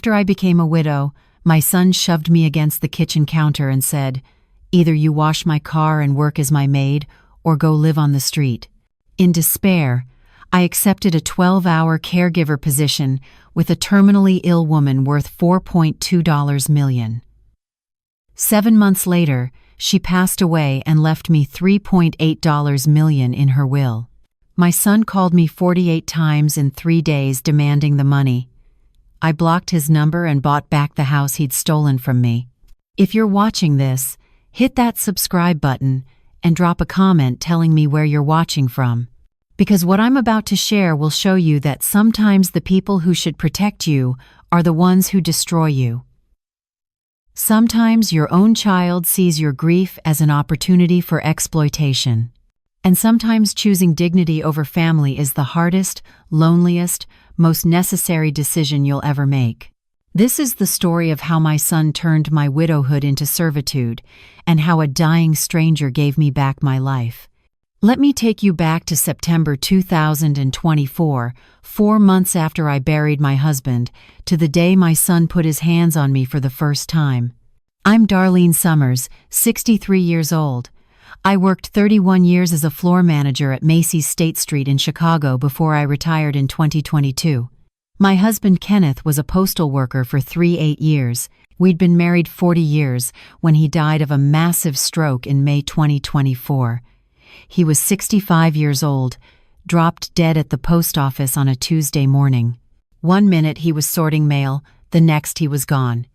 After I became a widow, my son shoved me against the kitchen counter and said, "Either you wash my car and work as my maid, or go live on the street." In despair, I accepted a 12-hour caregiver position with a terminally ill woman worth $4.2 million. 7 months later, she passed away and left me $3.8 million in her will. My son called me 48 times in 3 days demanding the money. I blocked his number and bought back the house he'd stolen from me. If you're watching this, hit that subscribe button and drop a comment telling me where you're watching from. Because what I'm about to share will show you that sometimes the people who should protect you are the ones who destroy you. Sometimes your own child sees your grief as an opportunity for exploitation. And sometimes choosing dignity over family is the hardest, loneliest, most necessary decision you'll ever make. This is the story of how my son turned my widowhood into servitude, and how a dying stranger gave me back my life. Let me take you back to September 2024, 4 months after I buried my husband, to the day my son put his hands on me for the first time. I'm Darlene Summers, 63 years old. I worked 31 years as a floor manager at Macy's State Street in Chicago before I retired in 2022. My husband Kenneth was a postal worker for 8 years. We'd been married 40 years when he died of a massive stroke in May 2024. He was 65 years old, dropped dead at the post office on a Tuesday morning. 1 minute he was sorting mail, the next he was gone.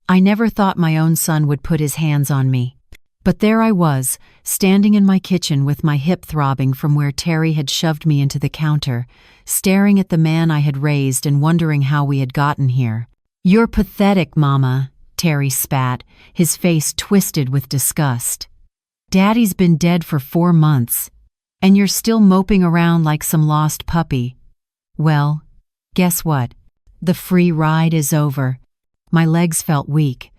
I never thought my own son would put his hands on me. But there I was, standing in my kitchen with my hip throbbing from where Terry had shoved me into the counter, staring at the man I had raised and wondering how we had gotten here. "You're pathetic, Mama," Terry spat, his face twisted with disgust. "Daddy's been dead for 4 months, and you're still moping around like some lost puppy. Well, guess what? The free ride is over." My legs felt weak.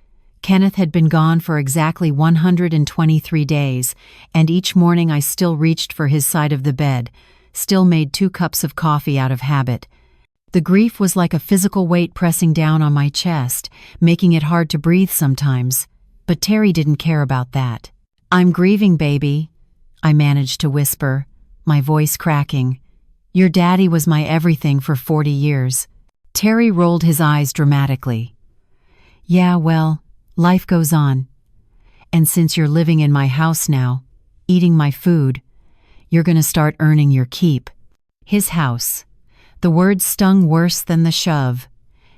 Kenneth had been gone for exactly 123 days, and each morning I still reached for his side of the bed, still made 2 cups of coffee out of habit. The grief was like a physical weight pressing down on my chest, making it hard to breathe sometimes. But Terry didn't care about that. "I'm grieving, baby," I managed to whisper, my voice cracking. "Your daddy was my everything for 40 years. Terry rolled his eyes dramatically. "Yeah, well, life goes on. And since you're living in my house now, eating my food, you're gonna start earning your keep." His house. The word stung worse than the shove.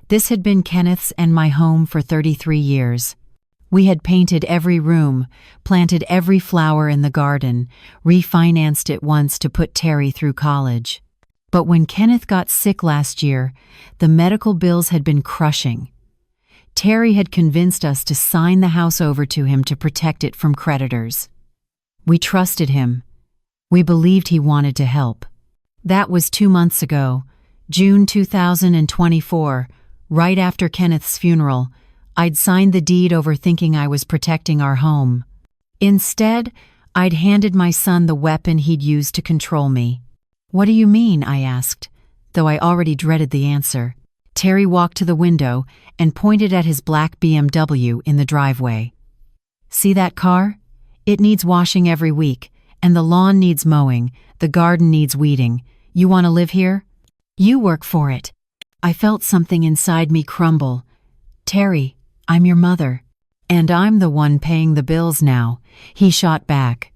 This had been Kenneth's and my home for 33 years. We had painted every room, planted every flower in the garden, refinanced it once to put Terry through college. But when Kenneth got sick last year, the medical bills had been crushing. Terry had convinced us to sign the house over to him to protect it from creditors. We trusted him. We believed he wanted to help. That was 2 months ago, June 2024, right after Kenneth's funeral. I'd signed the deed over thinking I was protecting our home. Instead, I'd handed my son the weapon he'd used to control me. "What do you mean?" I asked, though I already dreaded the answer. Terry walked to the window and pointed at his black BMW in the driveway. "See that car? It needs washing every week, and the lawn needs mowing, the garden needs weeding. You want to live here? You work for it." I felt something inside me crumble. "Terry, I'm your mother. And I'm the one paying the bills now," he shot back.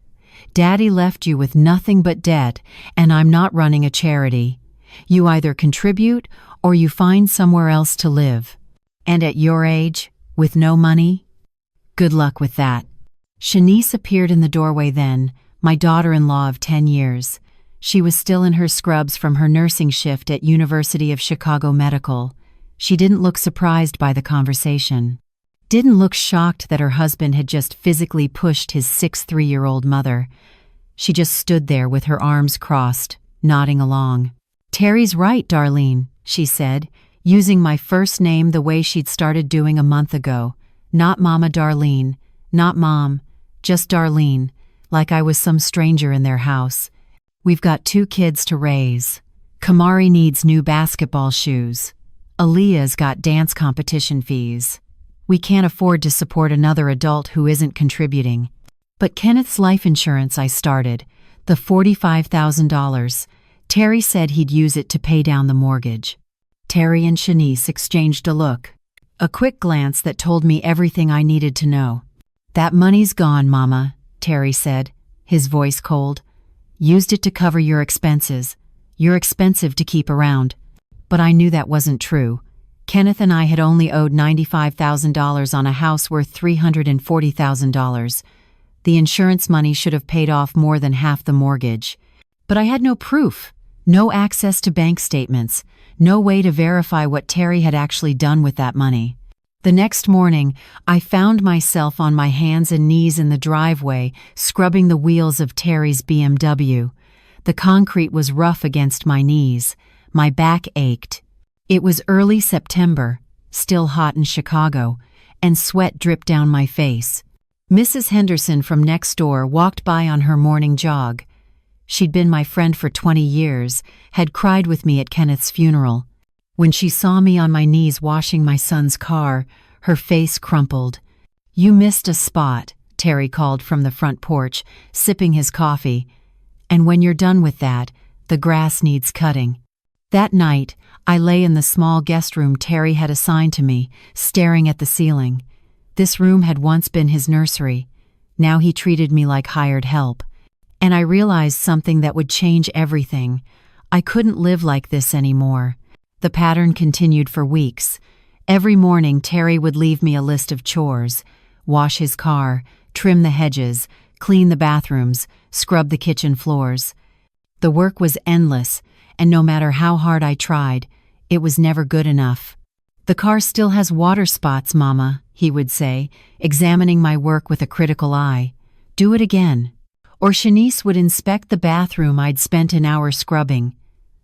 "Daddy left you with nothing but debt, and I'm not running a charity. You either contribute or you find somewhere else to live. And at your age, with no money? Good luck with that." Shanice appeared in the doorway then, my daughter-in-law of 10 years. She was still in her scrubs from her nursing shift at University of Chicago Medical. She didn't look surprised by the conversation. Didn't look shocked that her husband had just physically pushed his 63-year-old mother. She just stood there with her arms crossed, nodding along. "Terry's right, Darlene," she said, using my first name the way she'd started doing a month ago. Not Mama Darlene, not Mom, just Darlene, like I was some stranger in their house. "We've got 2 kids to raise. Kamari needs new basketball shoes. Aaliyah's got dance competition fees. We can't afford to support another adult who isn't contributing. But Kenneth's life insurance I started, the $45,000, Terry said he'd use it to pay down the mortgage. Terry and Shanice exchanged a look. A quick glance that told me everything I needed to know. That money's gone, Mama, Terry said, his voice cold. Used it to cover your expenses. You're expensive to keep around. But I knew that wasn't true. Kenneth and I had only owed $95,000 on a house worth $340,000. The insurance money should have paid off more than half the mortgage. But I had no proof, no access to bank statements, no way to verify what Terry had actually done with that money. The next morning, I found myself on my hands and knees in the driveway, scrubbing the wheels of Terry's BMW. The concrete was rough against my knees. My back ached. It was early September, still hot in Chicago, and sweat dripped down my face. Mrs. Henderson from next door walked by on her morning jog. She'd been my friend for 20 years, had cried with me at Kenneth's funeral. When she saw me on my knees washing my son's car, her face crumpled. "You missed a spot," Terry called from the front porch, sipping his coffee. "And when you're done with that, the grass needs cutting." That night, I lay in the small guest room Terry had assigned to me, staring at the ceiling. This room had once been his nursery. Now he treated me like hired help. And I realized something that would change everything. I couldn't live like this anymore. The pattern continued for weeks. Every morning, Terry would leave me a list of chores: wash his car, trim the hedges, clean the bathrooms, scrub the kitchen floors. The work was endless, and no matter how hard I tried, it was never good enough. "The car still has water spots, Mama," he would say, examining my work with a critical eye. "Do it again." Or Shanice would inspect the bathroom I'd spent an hour scrubbing.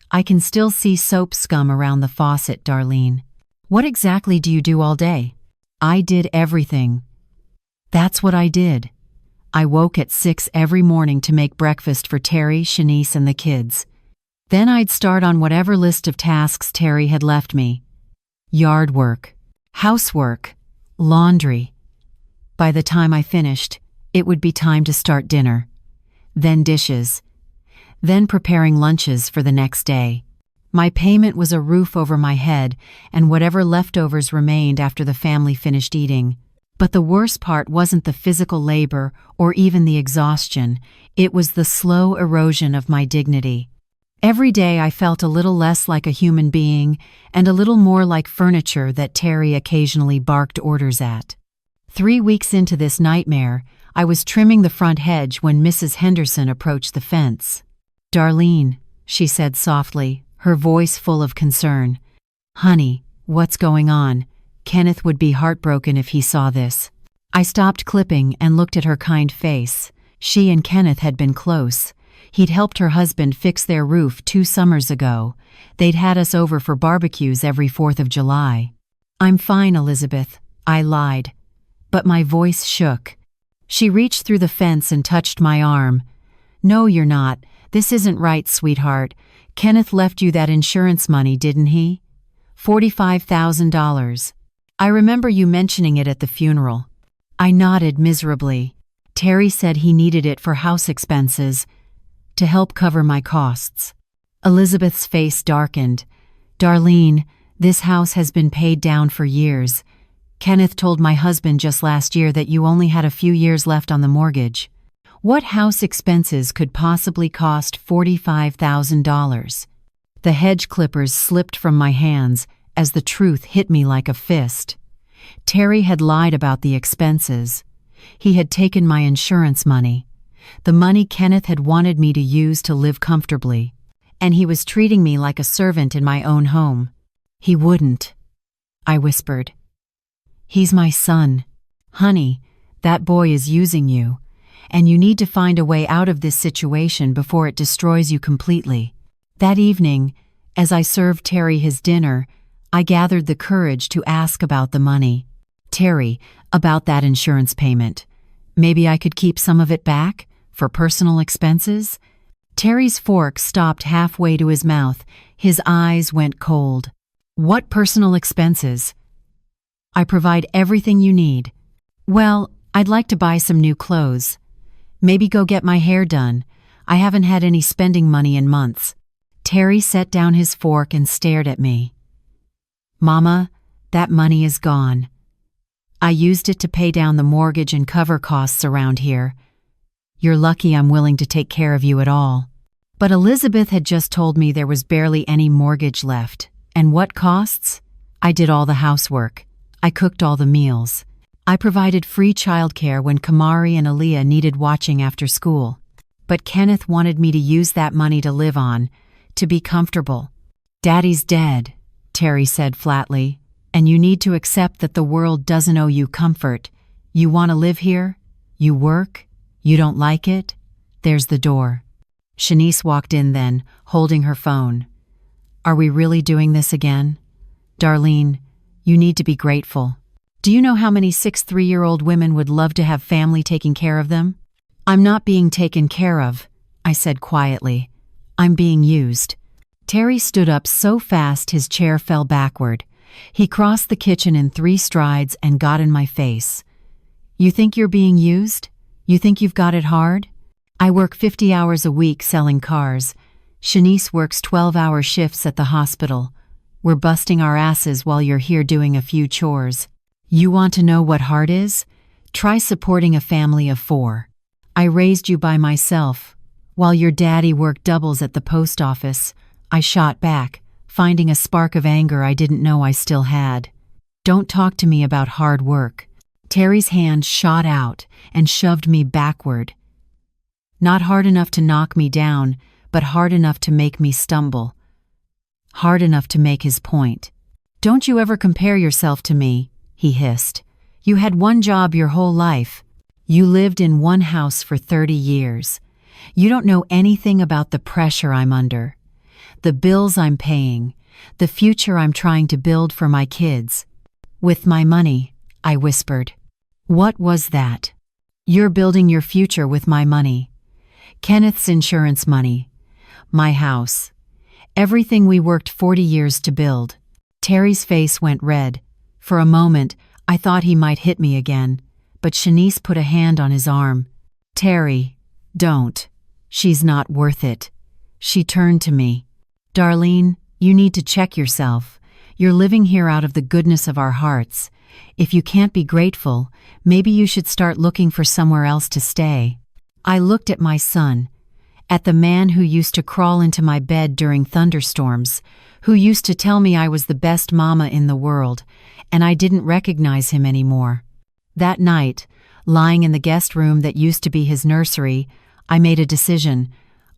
"I can still see soap scum around the faucet, Darlene." "What exactly do you do all day?" I did everything. That's what I did. I woke at 6 every morning to make breakfast for Terry, Shanice, and the kids. Then I'd start on whatever list of tasks Terry had left me. Yard work, housework, laundry. By the time I finished, it would be time to start dinner. Then dishes. Then preparing lunches for the next day. My payment was a roof over my head and whatever leftovers remained after the family finished eating. But the worst part wasn't the physical labor or even the exhaustion. It was the slow erosion of my dignity. Every day I felt a little less like a human being and a little more like furniture that Terry occasionally barked orders at. 3 weeks into this nightmare, I was trimming the front hedge when Mrs. Henderson approached the fence. "Darlene," she said softly, her voice full of concern. "Honey, what's going on? Kenneth would be heartbroken if he saw this." I stopped clipping and looked at her kind face. She and Kenneth had been close. He'd helped her husband fix their roof 2 summers ago. They'd had us over for barbecues every 4th of July. "I'm fine, Elizabeth," I lied. But my voice shook. She reached through the fence and touched my arm. "No, you're not. This isn't right, sweetheart. Kenneth left you that insurance money, didn't he? $45,000. I remember you mentioning it at the funeral." I nodded miserably. Terry said he needed it for house expenses, to help cover my costs. Elizabeth's face darkened. "Darlene, this house has been paid down for years. Kenneth told my husband just last year that you only had a few years left on the mortgage. What house expenses could possibly cost $45,000? The hedge clippers slipped from my hands as the truth hit me like a fist. Terry had lied about the expenses. He had taken my insurance money, the money Kenneth had wanted me to use to live comfortably, and he was treating me like a servant in my own home. "He wouldn't," I whispered. "He's my son. Honey, that boy is using you, and you need to find a way out of this situation before it destroys you completely." That evening, as I served Terry his dinner, I gathered the courage to ask about the money. "Terry, about that insurance payment. Maybe I could keep some of it back for personal expenses?" Terry's fork stopped halfway to his mouth. His eyes went cold. What personal expenses? I provide everything you need. Well, I'd like to buy some new clothes. Maybe go get my hair done. I haven't had any spending money in months. Terry set down his fork and stared at me. Mama, that money is gone. I used it to pay down the mortgage and cover costs around here. You're lucky I'm willing to take care of you at all. But Elizabeth had just told me there was barely any mortgage left. And what costs? I did all the housework. I cooked all the meals. I provided free childcare when Kamari and Aaliyah needed watching after school. But Kenneth wanted me to use that money to live on, to be comfortable. Daddy's dead, Terry said flatly, and you need to accept that the world doesn't owe you comfort. You want to live here? You work? You don't like it? There's the door. Shanice walked in then, holding her phone. Are we really doing this again? Darlene, you need to be grateful. Do you know how many 6'3" women would love to have family taking care of them? I'm not being taken care of, I said quietly. I'm being used. Terry stood up so fast his chair fell backward. He crossed the kitchen in 3 strides and got in my face. You think you're being used? You think you've got it hard? I work 50 hours a week selling cars. Shanice works 12-hour shifts at the hospital. We're busting our asses while you're here doing a few chores. You want to know what hard is? Try supporting a family of 4. I raised you by myself. While your daddy worked doubles at the post office, I shot back, finding a spark of anger I didn't know I still had. Don't talk to me about hard work. Terry's hand shot out and shoved me backward. Not hard enough to knock me down, but hard enough to make me stumble. Hard enough to make his point. Don't you ever compare yourself to me, he hissed. You had one job your whole life. You lived in one house for 30 years. You don't know anything about the pressure I'm under, the bills I'm paying, the future I'm trying to build for my kids. With my money, I whispered. What was that? You're building your future with my money. Kenneth's insurance money. My house. Everything we worked 40 years to build. Terry's face went red. For a moment, I thought he might hit me again, but Shanice put a hand on his arm. Terry, don't. She's not worth it. She turned to me. Darlene, you need to check yourself. You're living here out of the goodness of our hearts. If you can't be grateful, maybe you should start looking for somewhere else to stay. I looked at my son, at the man who used to crawl into my bed during thunderstorms, who used to tell me I was the best mama in the world, and I didn't recognize him anymore. That night, lying in the guest room that used to be his nursery, I made a decision.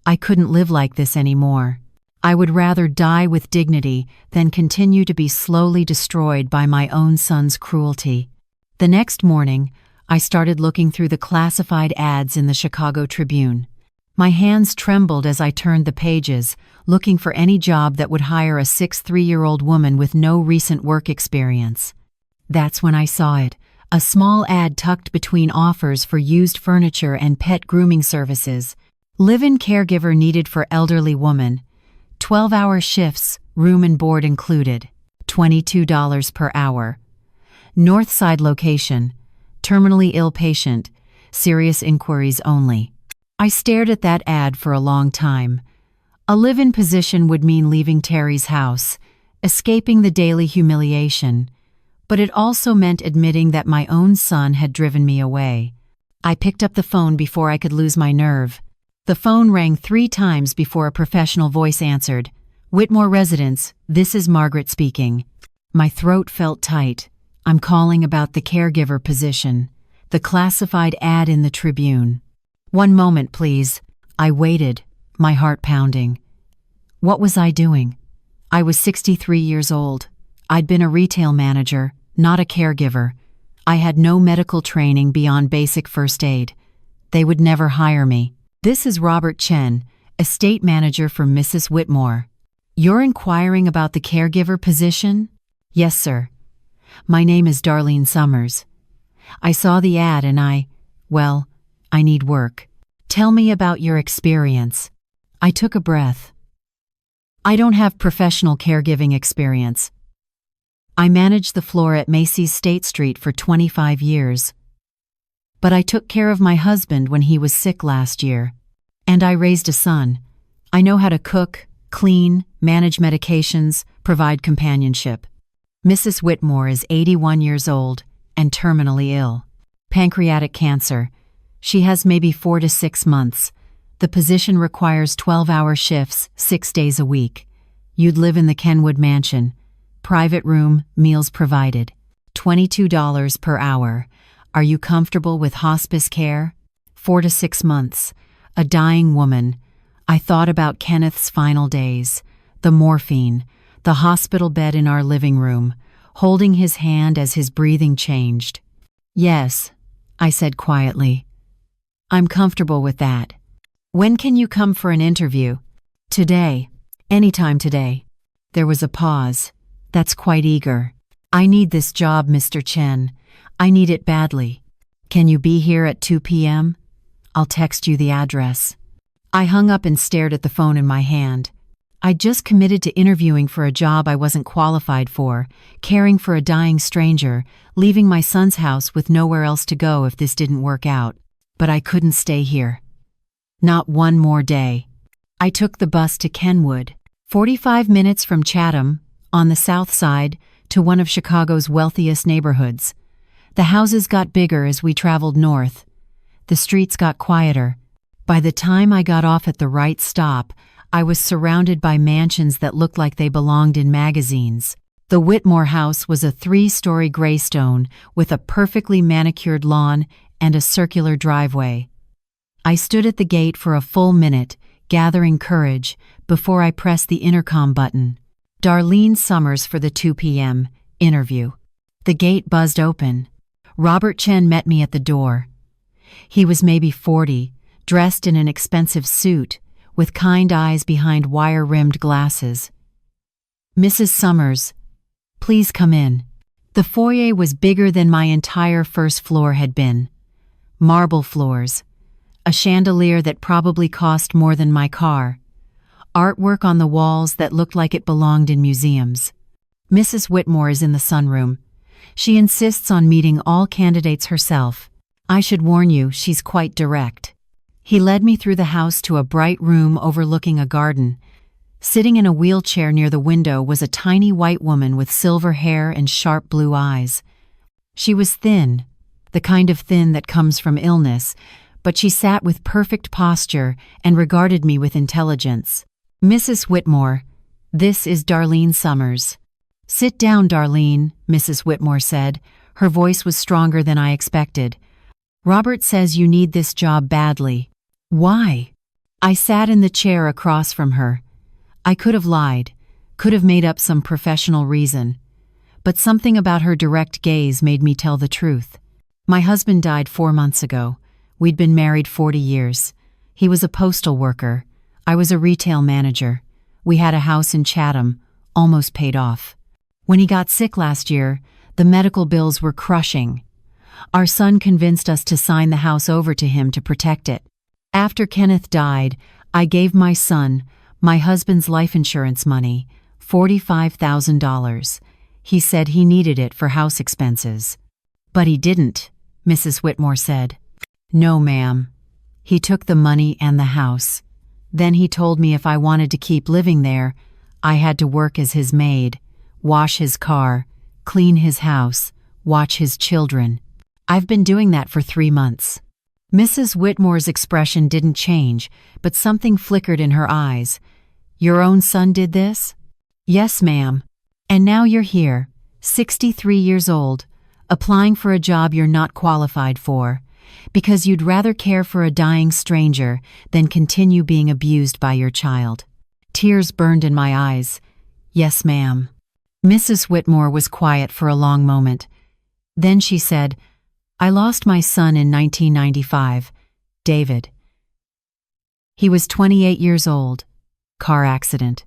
I couldn't live like this anymore. I would rather die with dignity than continue to be slowly destroyed by my own son's cruelty. The next morning, I started looking through the classified ads in the Chicago Tribune. My hands trembled as I turned the pages, looking for any job that would hire a 6'3" woman with no recent work experience. That's when I saw it, a small ad tucked between offers for used furniture and pet grooming services. Live-in caregiver needed for elderly woman. 12-hour shifts, room and board included. $22 per hour. North Side location. Terminally ill patient. Serious inquiries only. I stared at that ad for a long time. A live-in position would mean leaving Terry's house, escaping the daily humiliation, but it also meant admitting that my own son had driven me away. I picked up the phone before I could lose my nerve. The phone rang 3 times before a professional voice answered. Whitmore Residence, this is Margaret speaking. My throat felt tight. I'm calling about the caregiver position, the classified ad in the Tribune. One moment, please. I waited, my heart pounding. What was I doing? I was 63 years old. I'd been a retail manager, not a caregiver. I had no medical training beyond basic first aid. They would never hire me. This is Robert Chen, estate manager for Mrs. Whitmore. You're inquiring about the caregiver position? Yes, sir. My name is Darlene Summers. I saw the ad and I need work. Tell me about your experience. I took a breath. I don't have professional caregiving experience. I managed the floor at Macy's State Street for 25 years. But I took care of my husband when he was sick last year. And I raised a son. I know how to cook, clean, manage medications, provide companionship. Mrs. Whitmore is 81 years old and terminally ill. Pancreatic cancer. She has maybe 4 to 6 months. The position requires 12-hour shifts, 6 days a week. You'd live in the Kenwood mansion. Private room, meals provided. $22 per hour. Are you comfortable with hospice care? 4 to 6 months. A dying woman. I thought about Kenneth's final days. The morphine. The hospital bed in our living room. Holding his hand as his breathing changed. Yes, I said quietly. I'm comfortable with that. When can you come for an interview? Today. Anytime today. There was a pause. That's quite eager. I need this job, Mr. Chen. I need it badly. Can you be here at 2 p.m.? I'll text you the address. I hung up and stared at the phone in my hand. I'd just committed to interviewing for a job I wasn't qualified for, caring for a dying stranger, leaving my son's house with nowhere else to go if this didn't work out. But I couldn't stay here. Not one more day. I took the bus to Kenwood, 45 minutes from Chatham, on the south side, to one of Chicago's wealthiest neighborhoods. The houses got bigger as we traveled north. The streets got quieter. By the time I got off at the right stop, I was surrounded by mansions that looked like they belonged in magazines. The Whitmore house was a 3-story graystone with a perfectly manicured lawn and a circular driveway. I stood at the gate for a full minute, gathering courage, before I pressed the intercom button. Darlene Summers for the 2 p.m. interview. The gate buzzed open. Robert Chen met me at the door. He was maybe 40, dressed in an expensive suit, with kind eyes behind wire-rimmed glasses. Mrs. Summers, please come in. The foyer was bigger than my entire first floor had been. Marble floors. A chandelier that probably cost more than my car. Artwork on the walls that looked like it belonged in museums. Mrs. Whitmore is in the sunroom. She insists on meeting all candidates herself. I should warn you, she's quite direct. He led me through the house to a bright room overlooking a garden. Sitting in a wheelchair near the window was a tiny white woman with silver hair and sharp blue eyes. She was thin, the kind of thin that comes from illness, but she sat with perfect posture and regarded me with intelligence. Mrs. Whitmore, this is Darlene Summers. Sit down, Darlene, Mrs. Whitmore said. Her voice was stronger than I expected. Robert says you need this job badly. Why? I sat in the chair across from her. I could have lied, could have made up some professional reason. But something about her direct gaze made me tell the truth. My husband died 4 months ago. We'd been married 40 years. He was a postal worker. I was a retail manager. We had a house in Chatham, almost paid off. When he got sick last year, the medical bills were crushing. Our son convinced us to sign the house over to him to protect it. After Kenneth died, I gave my son, my husband's life insurance money, $45,000. He said he needed it for house expenses. But he didn't, Mrs. Whitmore said. No, ma'am. He took the money and the house. Then he told me if I wanted to keep living there, I had to work as his maid, wash his car, clean his house, watch his children. I've been doing that for 3 months. Mrs. Whitmore's expression didn't change, but something flickered in her eyes. Your own son did this? Yes, ma'am. And now you're here, 63 years old, applying for a job you're not qualified for, because you'd rather care for a dying stranger than continue being abused by your child. Tears burned in my eyes. Yes, ma'am. Mrs. Whitmore was quiet for a long moment. Then she said, I lost my son in 1995, David. He was 28 years old. Car accident.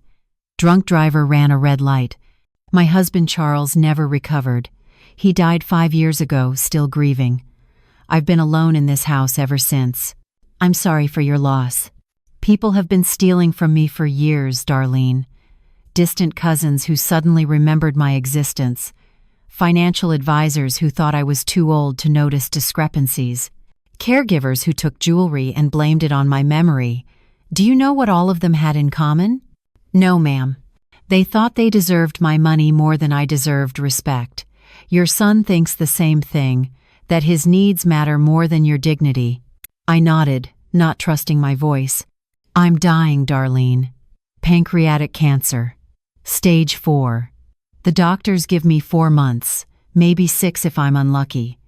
Drunk driver ran a red light. My husband Charles never recovered. He died 5 years ago, still grieving. I've been alone in this house ever since. I'm sorry for your loss. People have been stealing from me for years, Darlene. Distant cousins who suddenly remembered my existence, financial advisors who thought I was too old to notice discrepancies, caregivers who took jewelry and blamed it on my memory. Do you know what all of them had in common? No, ma'am. They thought they deserved my money more than I deserved respect. Your son thinks the same thing, that his needs matter more than your dignity. I nodded, not trusting my voice. I'm dying, Darlene. Pancreatic cancer. Stage 4. The doctors give me 4 months, maybe 6 if I'm unlucky.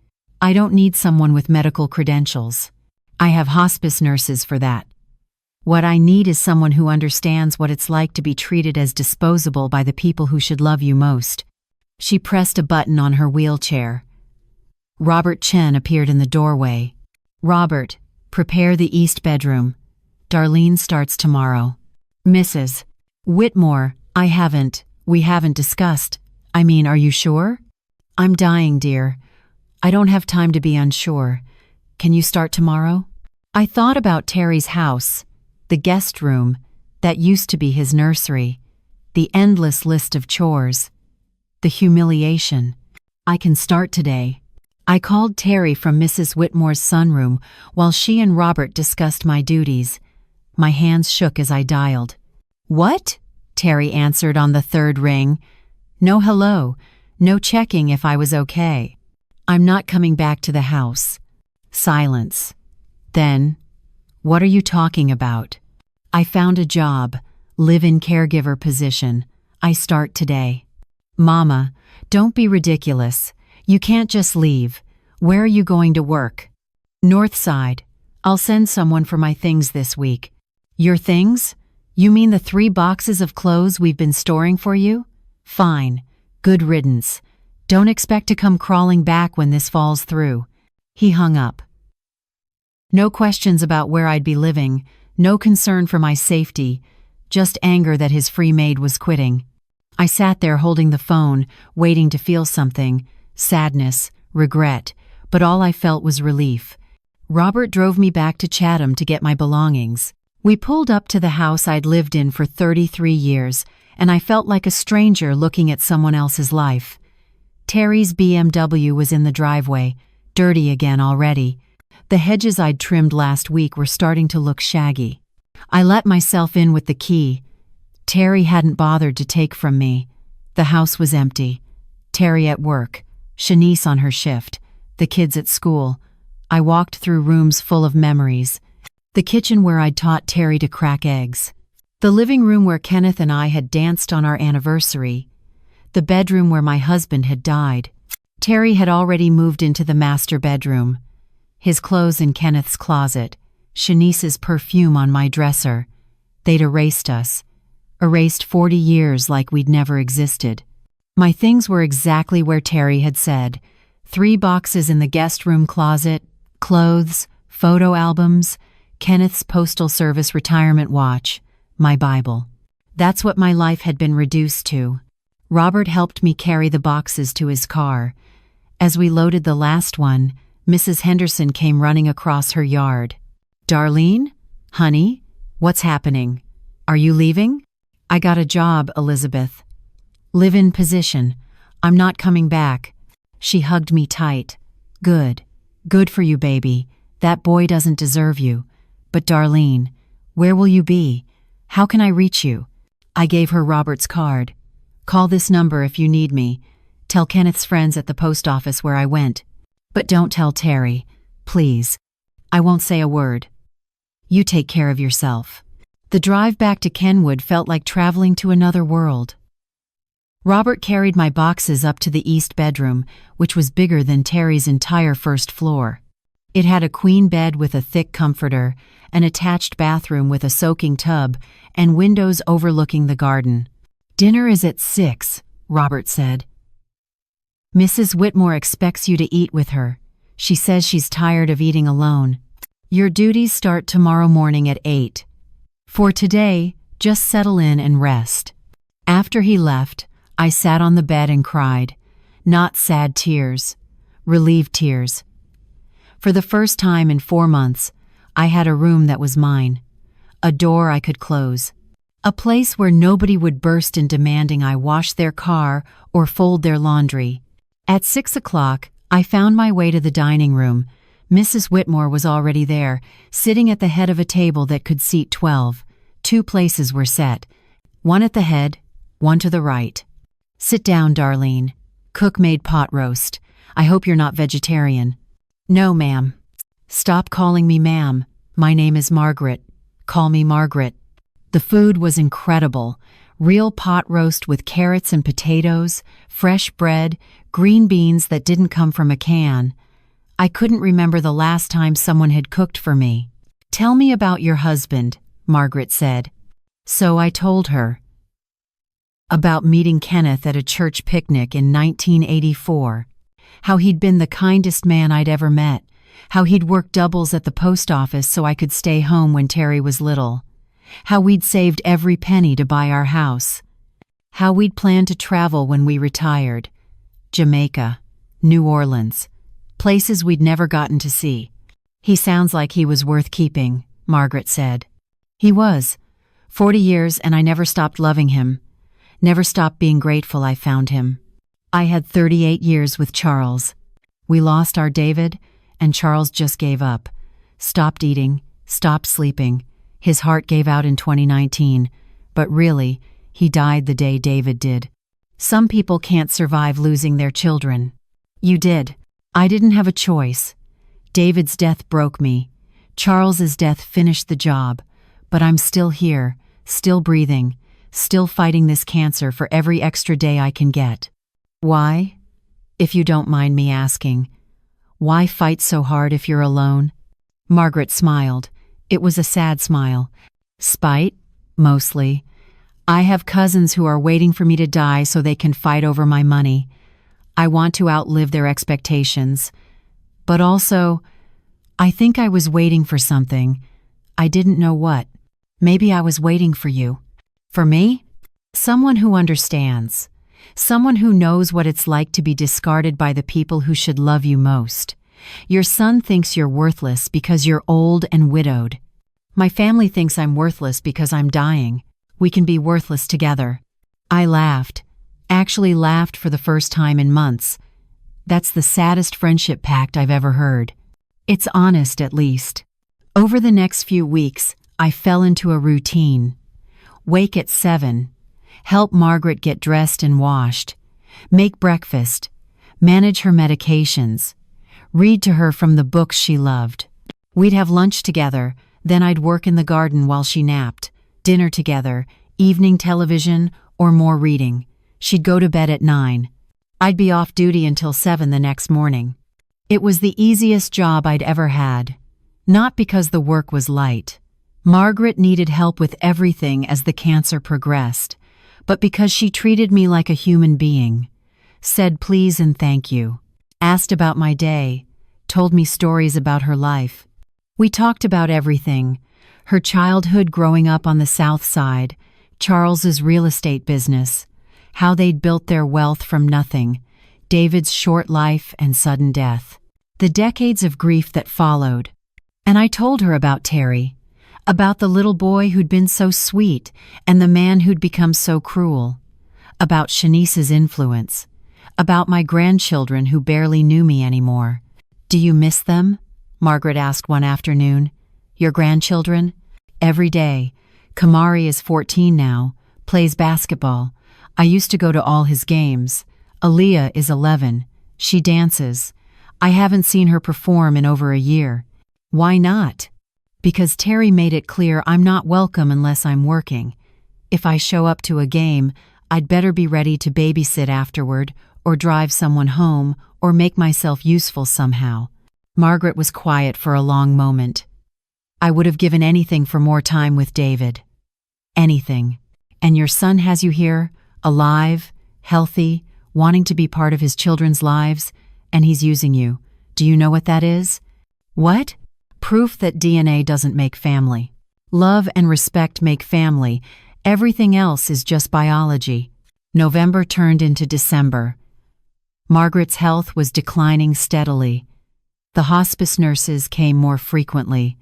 I don't need someone with medical credentials. I have hospice nurses for that. What I need is someone who understands what it's like to be treated as disposable by the people who should love you most. She pressed a button on her wheelchair. Robert Chen appeared in the doorway. Robert, prepare the east bedroom. Darlene starts tomorrow. Mrs. Whitmore, we haven't discussed. Are you sure? I'm dying, dear. I don't have time to be unsure. Can you start tomorrow? I thought about Terry's house, the guest room, that used to be his nursery, the endless list of chores, the humiliation. I can start today. I called Terry from Mrs. Whitmore's sunroom while she and Robert discussed my duties. My hands shook as I dialed. What? Terry answered on the 3rd ring. No hello, no checking if I was okay. I'm not coming back to the house. Silence. Then, what are you talking about? I found a job, live-in caregiver position. I start today. Mama, don't be ridiculous. You can't just leave. Where are you going to work? North Side. I'll send someone for my things this week. Your things? You mean the 3 boxes of clothes we've been storing for you? Fine. Good riddance. Don't expect to come crawling back when this falls through. He hung up. No questions about where I'd be living, no concern for my safety, just anger that his free maid was quitting. I sat there holding the phone, waiting to feel something, sadness, regret, but all I felt was relief. Robert drove me back to Chatham to get my belongings. We pulled up to the house I'd lived in for 33 years, and I felt like a stranger looking at someone else's life. Terry's BMW was in the driveway, dirty again already. The hedges I'd trimmed last week were starting to look shaggy. I let myself in with the key. Terry hadn't bothered to take from me. The house was empty. Terry at work, Shanice on her shift, the kids at school. I walked through rooms full of memories. The kitchen where I'd taught Terry to crack eggs. The living room where Kenneth and I had danced on our anniversary. The bedroom where my husband had died. Terry had already moved into the master bedroom. His clothes in Kenneth's closet. Shanice's perfume on my dresser. They'd erased us. Erased 40 years like we'd never existed. My things were exactly where Terry had said. 3 boxes in the guest room closet, clothes, photo albums, Kenneth's Postal Service retirement watch, my Bible. That's what my life had been reduced to. Robert helped me carry the boxes to his car. As we loaded the last one, Mrs. Henderson came running across her yard. Darlene? Honey? What's happening? Are you leaving? I got a job, Elizabeth. Live-in position. I'm not coming back. She hugged me tight. Good. Good for you, baby. That boy doesn't deserve you. But Darlene, where will you be? How can I reach you? I gave her Robert's card. Call this number if you need me. Tell Kenneth's friends at the post office where I went. But don't tell Terry, please. I won't say a word. You take care of yourself. The drive back to Kenwood felt like traveling to another world. Robert carried my boxes up to the east bedroom, which was bigger than Terry's entire first floor. It had a queen bed with a thick comforter, an attached bathroom with a soaking tub, and windows overlooking the garden. Dinner is at 6, Robert said. Mrs. Whitmore expects you to eat with her. She says she's tired of eating alone. Your duties start tomorrow morning at 8. For today, just settle in and rest. After he left, I sat on the bed and cried. Not sad tears, relieved tears. For the first time in 4 months, I had a room that was mine. A door I could close. A place where nobody would burst in demanding I wash their car or fold their laundry. At 6 o'clock, I found my way to the dining room. Mrs. Whitmore was already there, sitting at the head of a table that could seat 12. 2 places were set, one at the head, one to the right. "Sit down, Darlene. Cook made pot roast. I hope you're not vegetarian." "No, ma'am." "Stop calling me ma'am. My name is Margaret. Call me Margaret." The food was incredible. Real pot roast with carrots and potatoes, fresh bread, green beans that didn't come from a can. I couldn't remember the last time someone had cooked for me. "Tell me about your husband," Margaret said. So I told her about meeting Kenneth at a church picnic in 1984, how he'd been the kindest man I'd ever met, how he'd worked doubles at the post office so I could stay home when Terry was little, how we'd saved every penny to buy our house, how we'd planned to travel when we retired, Jamaica, New Orleans, places we'd never gotten to see. "He sounds like he was worth keeping," Margaret said. He was. 40 years and I never stopped loving him. Never stopped being grateful I found him. I had 38 years with Charles. We lost our David, and Charles just gave up. Stopped eating, stopped sleeping. His heart gave out in 2019, but really, he died the day David did. Some people can't survive losing their children. You did. I didn't have a choice. David's death broke me. Charles's death finished the job, but I'm still here, still breathing, still fighting this cancer for every extra day I can get. Why? If you don't mind me asking, why fight so hard if you're alone? Margaret smiled. It was a sad smile. Spite? Mostly. I have cousins who are waiting for me to die so they can fight over my money. I want to outlive their expectations. But also, I think I was waiting for something. I didn't know what. Maybe I was waiting for you. For me? Someone who understands. Someone who knows what it's like to be discarded by the people who should love you most. Your son thinks you're worthless because you're old and widowed. My family thinks I'm worthless because I'm dying. We can be worthless together. I laughed. Actually laughed for the first time in months. That's the saddest friendship pact I've ever heard. It's honest, at least. Over the next few weeks, I fell into a routine. Wake at 7. Help Margaret get dressed and washed. Make breakfast. Manage her medications. Read to her from the books she loved. We'd have lunch together, then I'd work in the garden while she napped. Dinner together, evening television, or more reading. She'd go to bed at 9. I'd be off duty until 7 the next morning. It was the easiest job I'd ever had. Not because the work was light. Margaret needed help with everything as the cancer progressed, but because she treated me like a human being. Said please and thank you. Asked about my day. Told me stories about her life. We talked about everything. Her childhood growing up on the South Side, Charles's real estate business, how they'd built their wealth from nothing, David's short life and sudden death, the decades of grief that followed. And I told her about Terry, about the little boy who'd been so sweet and the man who'd become so cruel, about Shanice's influence, about my grandchildren who barely knew me anymore. "Do you miss them?" Margaret asked one afternoon. "Your grandchildren?" "Every day. Kamari is 14 now, plays basketball. I used to go to all his games. Aaliyah is 11. She dances. I haven't seen her perform in over a year." "Why not?" "Because Terry made it clear I'm not welcome unless I'm working. If I show up to a game, I'd better be ready to babysit afterward, or drive someone home, or make myself useful somehow." Margaret was quiet for a long moment. "I would have given anything for more time with David. Anything. And your son has you here, alive, healthy, wanting to be part of his children's lives, and he's using you. Do you know what that is?" "What?" "Proof that DNA doesn't make family. Love and respect make family. Everything else is just biology." November turned into December. Margaret's health was declining steadily. The hospice nurses came more frequently.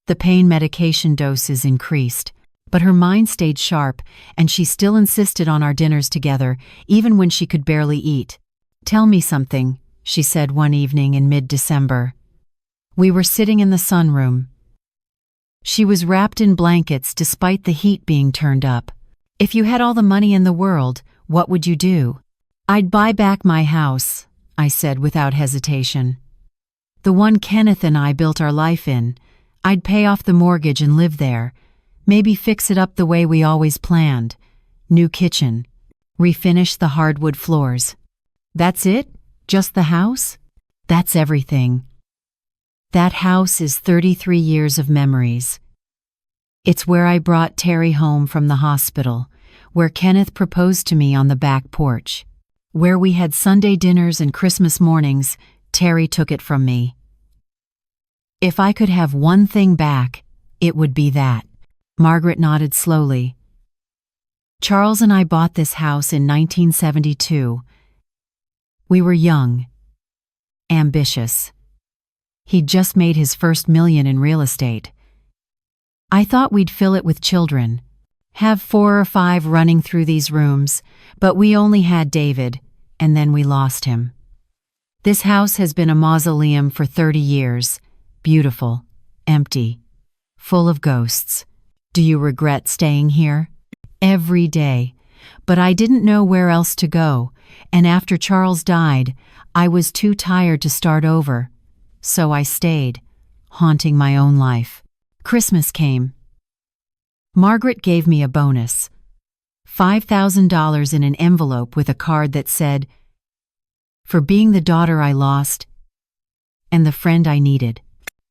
The pain medication doses increased, but her mind stayed sharp, and she still insisted on our dinners together, even when she could barely eat. "Tell me something," she said one evening in mid-December. We were sitting in the sunroom. She was wrapped in blankets despite the heat being turned up. "If you had all the money in the world, what would you do?" "I'd buy back my house," I said without hesitation. "The one Kenneth and I built our life in. I'd pay off the mortgage and live there. Maybe fix it up the way we always planned. New kitchen. Refinish the hardwood floors." "That's it? Just the house?" "That's everything. That house is 33 years of memories. It's where I brought Terry home from the hospital, where Kenneth proposed to me on the back porch, where we had Sunday dinners and Christmas mornings. Terry took it from me. If I could have one thing back, it would be that." Margaret nodded slowly. "Charles and I bought this house in 1972. We were young, ambitious. He'd just made his first million in real estate. I thought we'd fill it with children, have 4 or 5 running through these rooms, but we only had David, and then we lost him. This house has been a mausoleum for 30 years, beautiful, empty, full of ghosts. Do you regret staying here?" "Every day, but I didn't know where else to go, and after Charles died, I was too tired to start over. So I stayed, haunting my own life." Christmas came. Margaret gave me a bonus. $5,000 in an envelope with a card that said, "For being the daughter I lost and the friend I needed."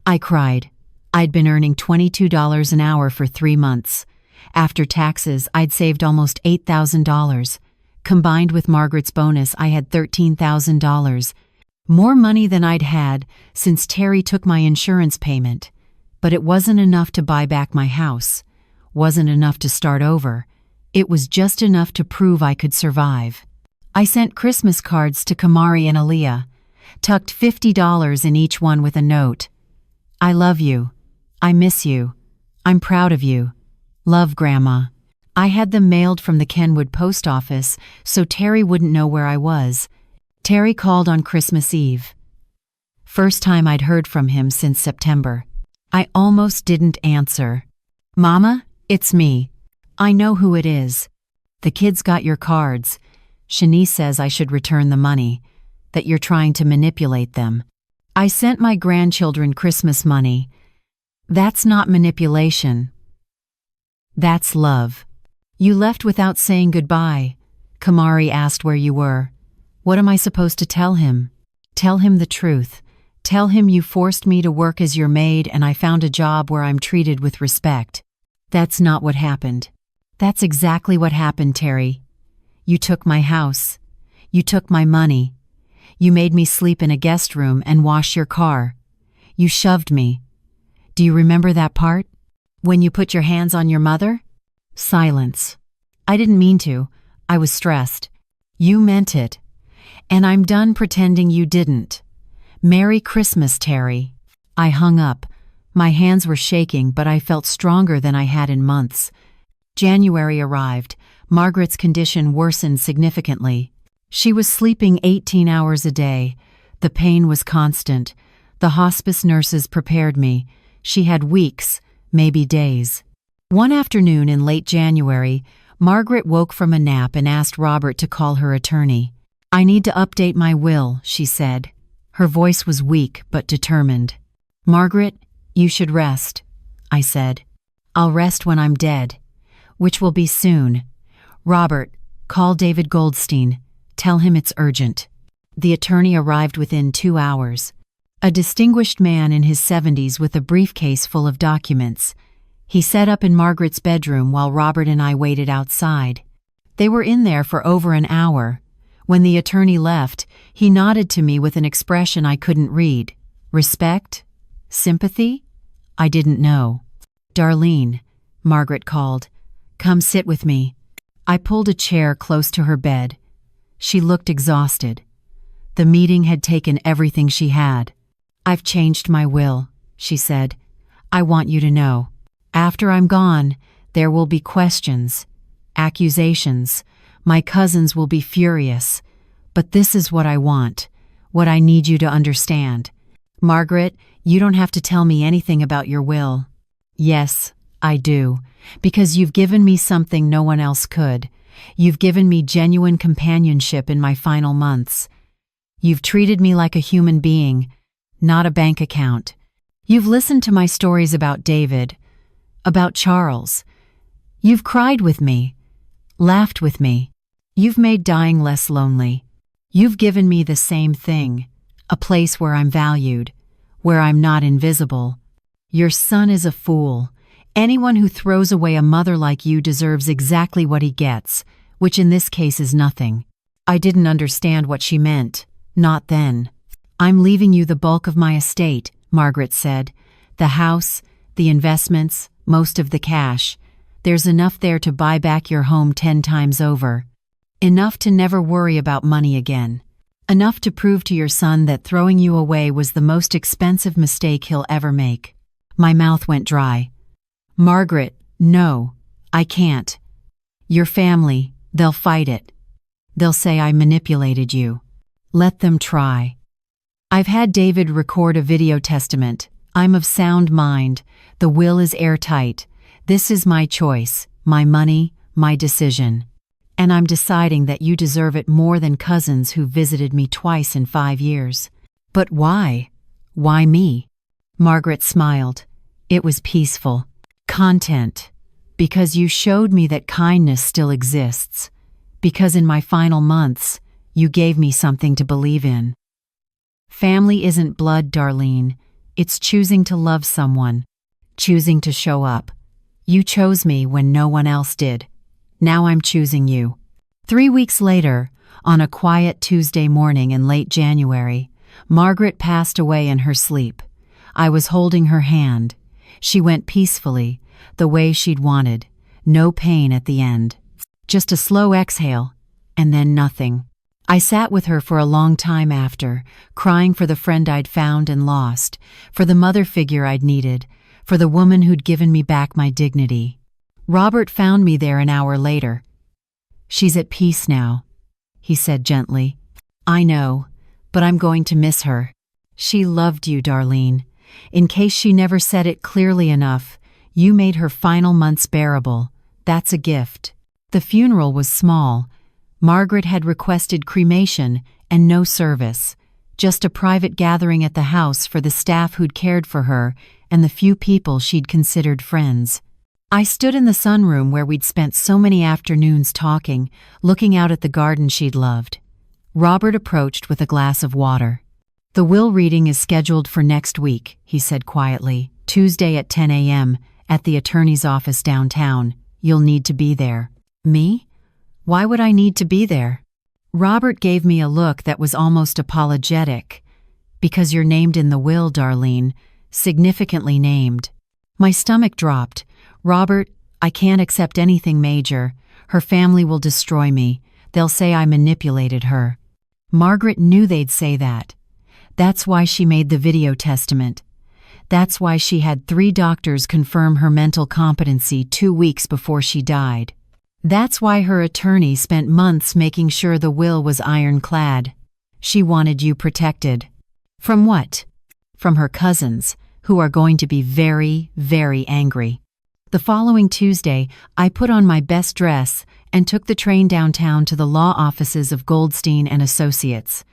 I cried. I'd been earning $22 an hour for 3 months. After taxes, I'd saved almost $8,000. Combined with Margaret's bonus, I had $13,000. More money than I'd had since Terry took my insurance payment. But it wasn't enough to buy back my house. Wasn't enough to start over. It was just enough to prove I could survive. I sent Christmas cards to Kamari and Aaliyah, tucked $50 in each one with a note. "I love you. I miss you. I'm proud of you. Love, Grandma." I had them mailed from the Kenwood post office so Terry wouldn't know where I was. Terry called on Christmas Eve. First time I'd heard from him since September. I almost didn't answer. "Mama, it's me. I know who it is. The kids got your cards. Shanice says I should return the money, that you're trying to manipulate them. I sent my grandchildren Christmas money. That's not manipulation. That's love. You left without saying goodbye." Kamari asked where you were. "What am I supposed to tell him?" "Tell him the truth. Tell him you forced me to work as your maid and I found a job where I'm treated with respect." "That's not what happened." "That's exactly what happened, Terry. You took my house. You took my money. You made me sleep in a guest room and wash your car. You shoved me. Do you remember that part? When you put your hands on your mother?" Silence. "I didn't mean to. I was stressed." "You meant it. And I'm done pretending you didn't. Merry Christmas, Terry." I hung up. My hands were shaking, but I felt stronger than I had in months. January arrived. Margaret's condition worsened significantly. She was sleeping 18 hours a day. The pain was constant. The hospice nurses prepared me. She had weeks, maybe days. One afternoon in late January, Margaret woke from a nap and asked Robert to call her attorney. "I need to update my will," she said. Her voice was weak but determined. "Margaret, you should rest," I said. "I'll rest when I'm dead, which will be soon. Robert, call David Goldstein. Tell him it's urgent." The attorney arrived within 2 hours. A distinguished man in his 70s with a briefcase full of documents. He set up in Margaret's bedroom while Robert and I waited outside. They were in there for over an hour. When the attorney left, he nodded to me with an expression I couldn't read. Respect? Sympathy? I didn't know. "Darlene," Margaret called. "Come sit with me." I pulled a chair close to her bed. She looked exhausted. The meeting had taken everything she had. "I've changed my will," she said. "I want you to know. After I'm gone, there will be questions, accusations. My cousins will be furious. But this is what I want, what I need you to understand. Margaret, you don't have to tell me anything about your will. Yes, I do, because you've given me something no one else could. You've given me genuine companionship in my final months. You've treated me like a human being, not a bank account. You've listened to my stories about David, about Charles. You've cried with me, laughed with me. You've made dying less lonely. You've given me the same thing, a place where I'm valued, where I'm not invisible. Your son is a fool. Anyone who throws away a mother like you deserves exactly what he gets, which in this case is nothing. I didn't understand what she meant, not then. I'm leaving you the bulk of my estate, Margaret said. The house, the investments, most of the cash. There's enough there to buy back your home 10 times over. Enough to never worry about money again. Enough to prove to your son that throwing you away was the most expensive mistake he'll ever make. My mouth went dry. Margaret, no, I can't. Your family, they'll fight it. They'll say I manipulated you. Let them try. I've had David record a video testament. I'm of sound mind. The will is airtight. This is my choice, my money, my decision. And I'm deciding that you deserve it more than cousins who visited me twice in 5 years. But why? Why me? Margaret smiled. It was peaceful. Content. Because you showed me that kindness still exists. Because in my final months, you gave me something to believe in. Family isn't blood, Darlene. It's choosing to love someone. Choosing to show up. You chose me when no one else did. Now I'm choosing you. 3 weeks later, on a quiet Tuesday morning in late January, Margaret passed away in her sleep. I was holding her hand. She went peacefully, the way she'd wanted. No pain at the end. Just a slow exhale, and then nothing. I sat with her for a long time after, crying for the friend I'd found and lost, for the mother figure I'd needed, for the woman who'd given me back my dignity. Robert found me there an hour later. She's at peace now, he said gently. I know, but I'm going to miss her. She loved you, Darlene. In case she never said it clearly enough, you made her final months bearable. That's a gift. The funeral was small. Margaret had requested cremation and no service, just a private gathering at the house for the staff who'd cared for her and the few people she'd considered friends. I stood in the sunroom where we'd spent so many afternoons talking, looking out at the garden she'd loved. Robert approached with a glass of water. The will reading is scheduled for next week, he said quietly. Tuesday at 10 a.m. at the attorney's office downtown. You'll need to be there. Me? Why would I need to be there? Robert gave me a look that was almost apologetic. Because you're named in the will, Darlene. Significantly named. My stomach dropped. Robert, I can't accept anything major. Her family will destroy me. They'll say I manipulated her. Margaret knew they'd say that. That's why she made the video testament. That's why she had 3 doctors confirm her mental competency 2 weeks before she died. That's why her attorney spent months making sure the will was ironclad. She wanted you protected. From what? From her cousins, who are going to be very, very angry. The following Tuesday, I put on my best dress and took the train downtown to the law offices of Goldstein and Associates.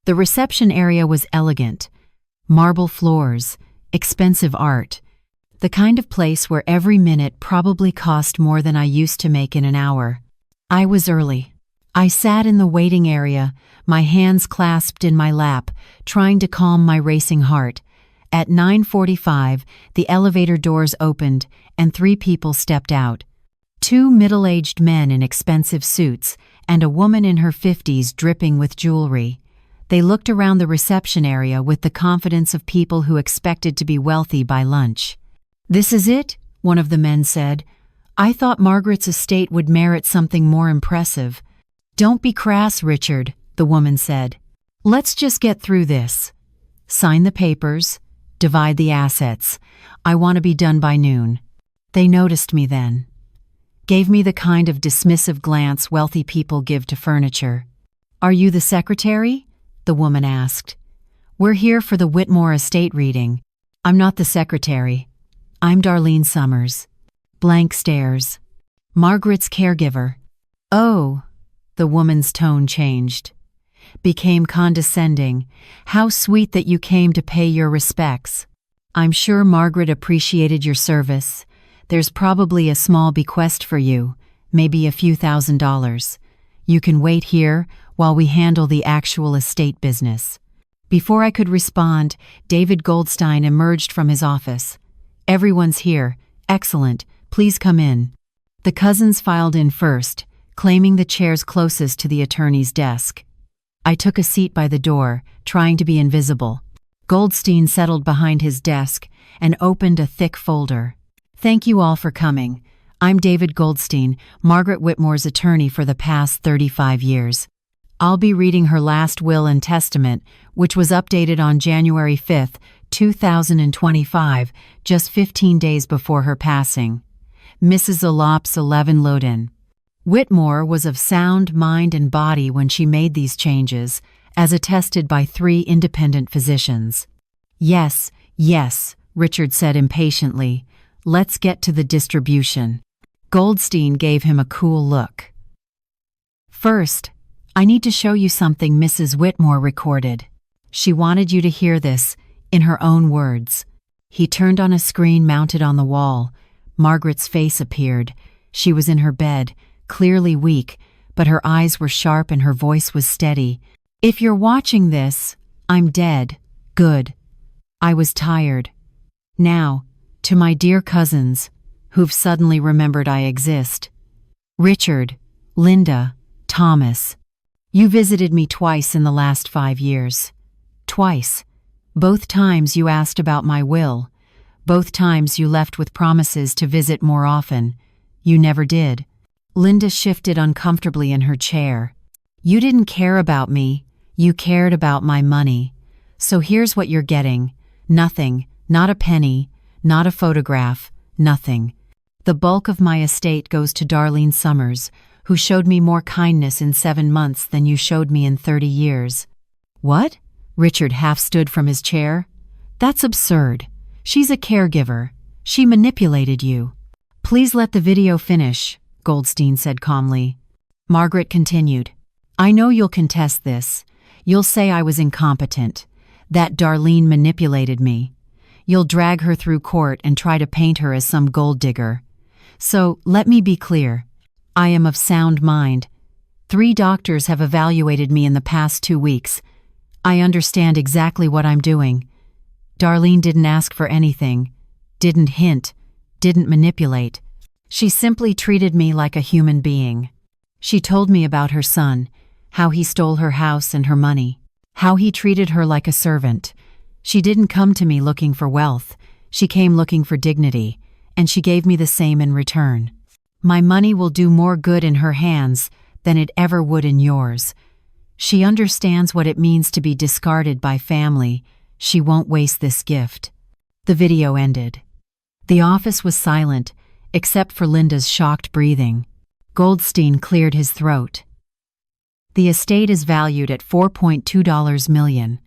The reception area was elegant. Marble floors, expensive art. The kind of place where every minute probably cost more than I used to make in an hour. I was early. I sat in the waiting area, my hands clasped in my lap, trying to calm my racing heart. At 9:45, the elevator doors opened and 3 people stepped out. 2 middle-aged men in expensive suits and a woman in her 50s dripping with jewelry. They looked around the reception area with the confidence of people who expected to be wealthy by lunch. This is it, one of the men said. I thought Margaret's estate would merit something more impressive. Don't be crass, Richard, the woman said. Let's just get through this. Sign the papers, divide the assets. I want to be done by noon. They noticed me then. Gave me the kind of dismissive glance wealthy people give to furniture. "Are you the secretary?" the woman asked. "We're here for the Whitmore estate reading." "I'm not the secretary. I'm Darlene Summers." Blank stares. "Margaret's caregiver." "Oh." The woman's tone changed. Became condescending. "How sweet that you came to pay your respects. I'm sure Margaret appreciated your service. There's probably a small bequest for you, maybe a few $1,000s. You can wait here while we handle the actual estate business." Before I could respond, David Goldstein emerged from his office. "Everyone's here. Excellent. Please come in." The cousins filed in first, claiming the chairs closest to the attorney's desk. I took a seat by the door, trying to be invisible. Goldstein settled behind his desk and opened a thick folder. "Thank you all for coming. I'm David Goldstein, Margaret Whitmore's attorney for the past 35 years. I'll be reading her last will and testament, which was updated on January 5, 2025, just 15 days before her passing. Mrs. Alops 11 Loden. Whitmore was of sound mind and body when she made these changes, as attested by 3 independent physicians." Yes, Richard said impatiently. "Let's get to the distribution." Goldstein gave him a cool look. "First, I need to show you something Mrs. Whitmore recorded. She wanted you to hear this, in her own words." He turned on a screen mounted on the wall. Margaret's face appeared. She was in her bed, clearly weak, but her eyes were sharp and her voice was steady. "If you're watching this, I'm dead. Good. I was tired. Now, to my dear cousins, who've suddenly remembered I exist. Richard, Linda, Thomas. You visited me twice in the last 5 years. Twice. Both times you asked about my will. Both times you left with promises to visit more often. You never did." Linda shifted uncomfortably in her chair. "You didn't care about me. You cared about my money. So here's what you're getting. Nothing, not a penny, not a photograph, nothing. The bulk of my estate goes to Darlene Summers, who showed me more kindness in 7 months than you showed me in 30 years. "What?" Richard half stood from his chair. "That's absurd. She's a caregiver. She manipulated you." "Please let the video finish," Goldstein said calmly. Margaret continued. "I know you'll contest this. You'll say I was incompetent, that Darlene manipulated me. You'll drag her through court and try to paint her as some gold digger. So let me be clear. I am of sound mind. 3 doctors have evaluated me in the past 2 weeks. I understand exactly what I'm doing. Darlene didn't ask for anything, didn't hint, didn't manipulate. She simply treated me like a human being. She told me about her son, how he stole her house and her money, how he treated her like a servant. She didn't come to me looking for wealth. She came looking for dignity, and she gave me the same in return. My money will do more good in her hands than it ever would in yours. She understands what it means to be discarded by family. She won't waste this gift." The video ended. The office was silent, except for Linda's shocked breathing. Goldstein cleared his throat. "The estate is valued at $4.2 million.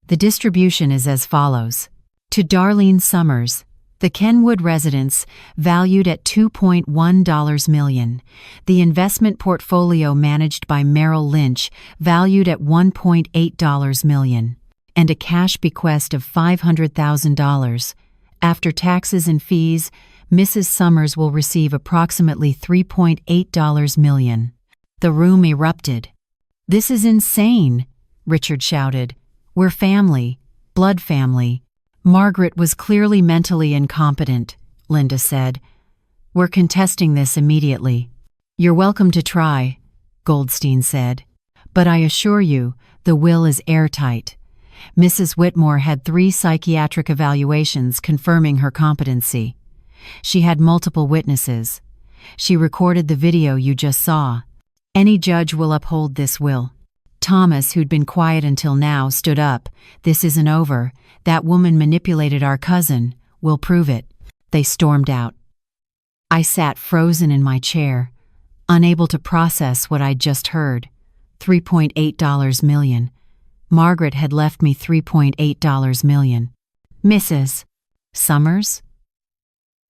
The distribution is as follows. To Darlene Summers, the Kenwood residence valued at $2.1 million. The investment portfolio managed by Merrill Lynch valued at $1.8 million. And a cash bequest of $500,000. After taxes and fees, Mrs. Summers will receive approximately $3.8 million. The room erupted. "This is insane," Richard shouted. "We're family, blood family." Margaret was clearly mentally incompetent, Linda said. "We're contesting this immediately." "You're welcome to try," Goldstein said. "But I assure you, the will is airtight. Mrs. Whitmore had 3 psychiatric evaluations confirming her competency. She had multiple witnesses. She recorded the video you just saw. Any judge will uphold this will." Thomas, who'd been quiet until now, stood up. "This isn't over. That woman manipulated our cousin. We'll prove it." They stormed out. I sat frozen in my chair, unable to process what I'd just heard. $3.8 million. Margaret had left me $3.8 million. Mrs. Summers?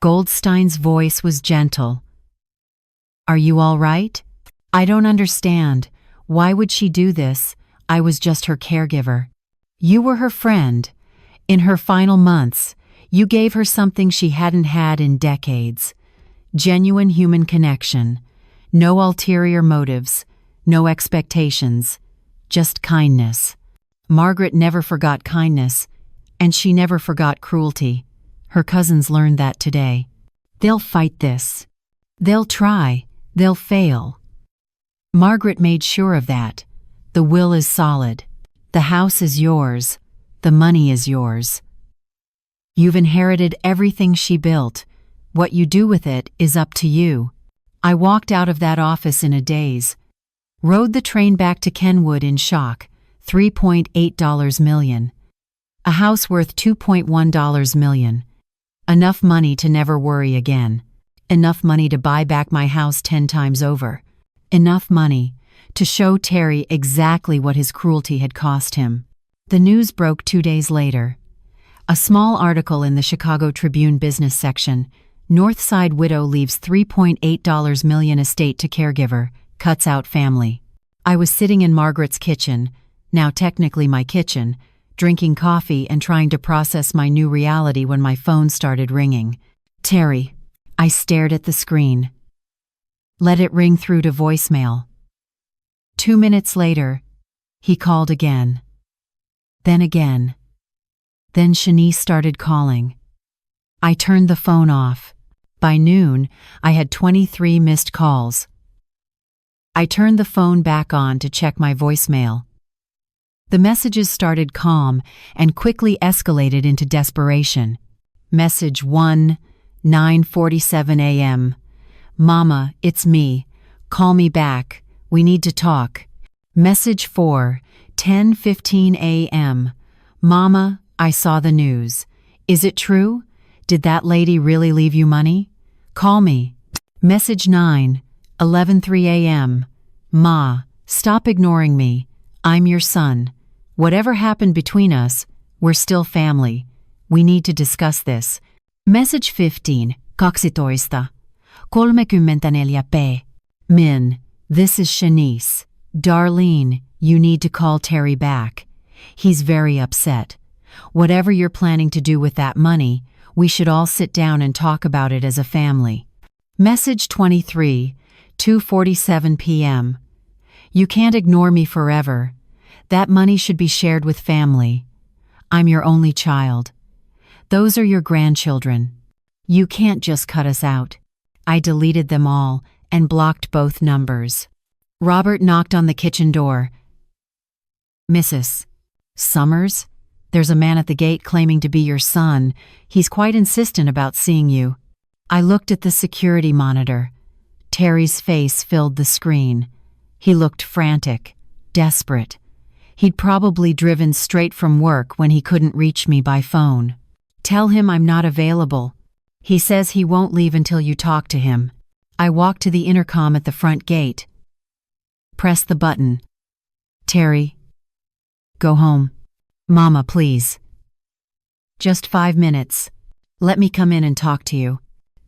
Goldstein's voice was gentle. Are you all right? I don't understand. Why would she do this? I was just her caregiver. You were her friend. In her final months, you gave her something she hadn't had in decades. Genuine human connection. No ulterior motives. No expectations. Just kindness. Margaret never forgot kindness, and she never forgot cruelty. Her cousins learned that today. They'll fight this. They'll try. They'll fail. Margaret made sure of that. The will is solid. The house is yours. The money is yours. You've inherited everything she built. What you do with it is up to you. I walked out of that office in a daze. Rode the train back to Kenwood in shock. $3.8 million. A house worth $2.1 million. Enough money to never worry again. Enough money to buy back my house 10 times over. Enough money to show Terry exactly what his cruelty had cost him. The news broke 2 days later. A small article in the Chicago Tribune business section. Northside widow leaves $3.8 million estate to caregiver, cuts out family. I was sitting in Margaret's kitchen, now technically my kitchen, drinking coffee and trying to process my new reality when my phone started ringing. Terry. I stared at the screen. Let it ring through to voicemail. 2 minutes later, he called again. Then again. Then Shanice started calling. I turned the phone off. By noon, I had 23 missed calls. I turned the phone back on to check my voicemail. The messages started calm and quickly escalated into desperation. Message 1, 9:47 a.m. Mama, it's me. Call me back. We need to talk. Message 4, 10:15 a.m. Mama, I saw the news. Is it true? Did that lady really leave you money? Call me. Message 9, 11:03 a.m. Ma, stop ignoring me. I'm your son. Whatever happened between us, we're still family. We need to discuss this. Message 15, 12:34 p. Min, this is Shanice. Darlene, you need to call Terry back. He's very upset. Whatever you're planning to do with that money, we should all sit down and talk about it as a family. Message 23, 2:47 p.m. You can't ignore me forever. That money should be shared with family. I'm your only child. Those are your grandchildren. You can't just cut us out. I deleted them all and blocked both numbers. Robert knocked on the kitchen door. Mrs. Summers? There's a man at the gate claiming to be your son. He's quite insistent about seeing you. I looked at the security monitor. Terry's face filled the screen. He looked frantic, desperate. He'd probably driven straight from work when he couldn't reach me by phone. Tell him I'm not available. He says he won't leave until you talk to him. I walked to the intercom at the front gate. Press the button. Terry. Go home. Mama, please. Just 5 minutes. Let me come in and talk to you.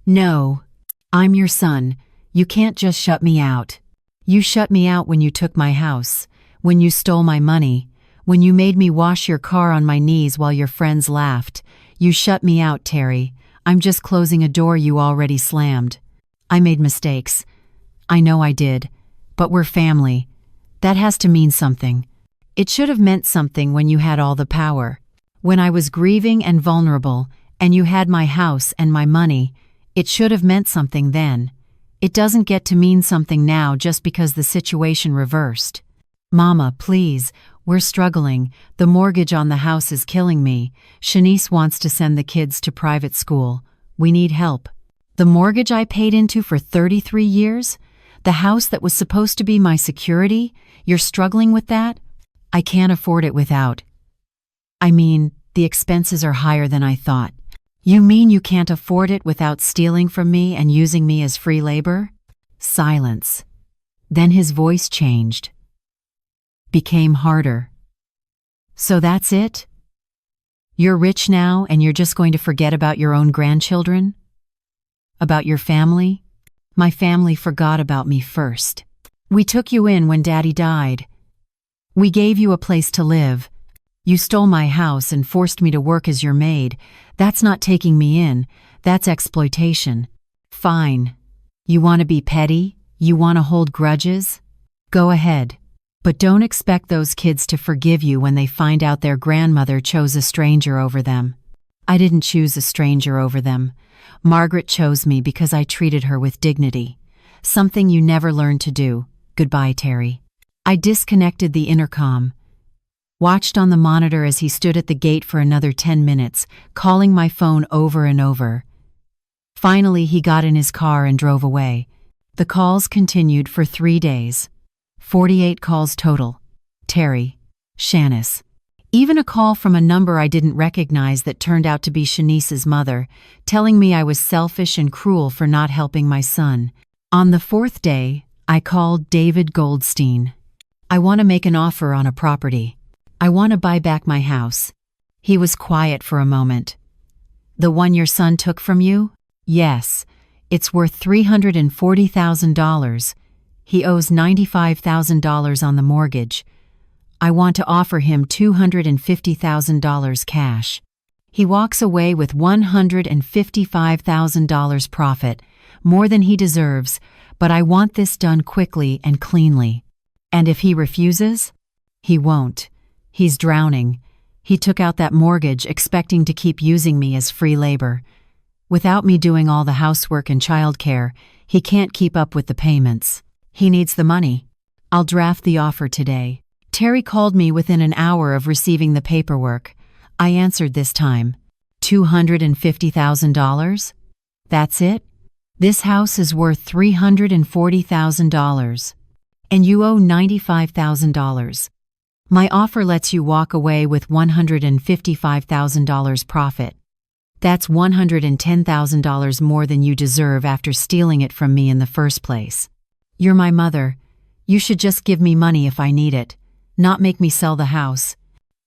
No. I'm your son. You can't just shut me out. You shut me out when you took my house, when you stole my money, when you made me wash your car on my knees while your friends laughed. You shut me out, Terry. I'm just closing a door you already slammed. I made mistakes. I know I did. But we're family. That has to mean something. It should have meant something when you had all the power. When I was grieving and vulnerable, and you had my house and my money, it should have meant something then. It doesn't get to mean something now just because the situation reversed. Mama, please, we're struggling. The mortgage on the house is killing me. Shanice wants to send the kids to private school. We need help. The mortgage I paid into for 33 years? The house that was supposed to be my security? You're struggling with that? I can't afford it without. I mean, the expenses are higher than I thought. You mean you can't afford it without stealing from me and using me as free labor? Silence. Then his voice changed. became harder. So that's it? You're rich now and you're just going to forget about your own grandchildren? About your family? My family forgot about me first. We took you in when Daddy died. We gave you a place to live. You stole my house and forced me to work as your maid. That's not taking me in. That's exploitation. Fine. You want to be petty? You want to hold grudges? Go ahead. But don't expect those kids to forgive you when they find out their grandmother chose a stranger over them. I didn't choose a stranger over them. Margaret chose me because I treated her with dignity. Something you never learned to do. Goodbye, Terry. I disconnected the intercom. Watched on the monitor as he stood at the gate for another 10 minutes, calling my phone over and over. Finally, he got in his car and drove away. The calls continued for 3 days. 48 calls total. Terry. Shanice. Even a call from a number I didn't recognize that turned out to be Shanice's mother, telling me I was selfish and cruel for not helping my son. On the 4th day, I called David Goldstein. I want to make an offer on a property. I want to buy back my house. He was quiet for a moment. The one your son took from you? Yes. It's worth $340,000. He owes $95,000 on the mortgage. I want to offer him $250,000 cash. He walks away with $155,000 profit, more than he deserves, but I want this done quickly and cleanly. And if he refuses? He won't. He's drowning. He took out that mortgage expecting to keep using me as free labor. Without me doing all the housework and childcare, he can't keep up with the payments. He needs the money. I'll draft the offer today. Terry called me within an hour of receiving the paperwork. I answered this time. $250,000? That's it? This house is worth $340,000. And you owe $95,000. My offer lets you walk away with $155,000 profit. That's $110,000 more than you deserve after stealing it from me in the first place. You're my mother. You should just give me money if I need it, not make me sell the house.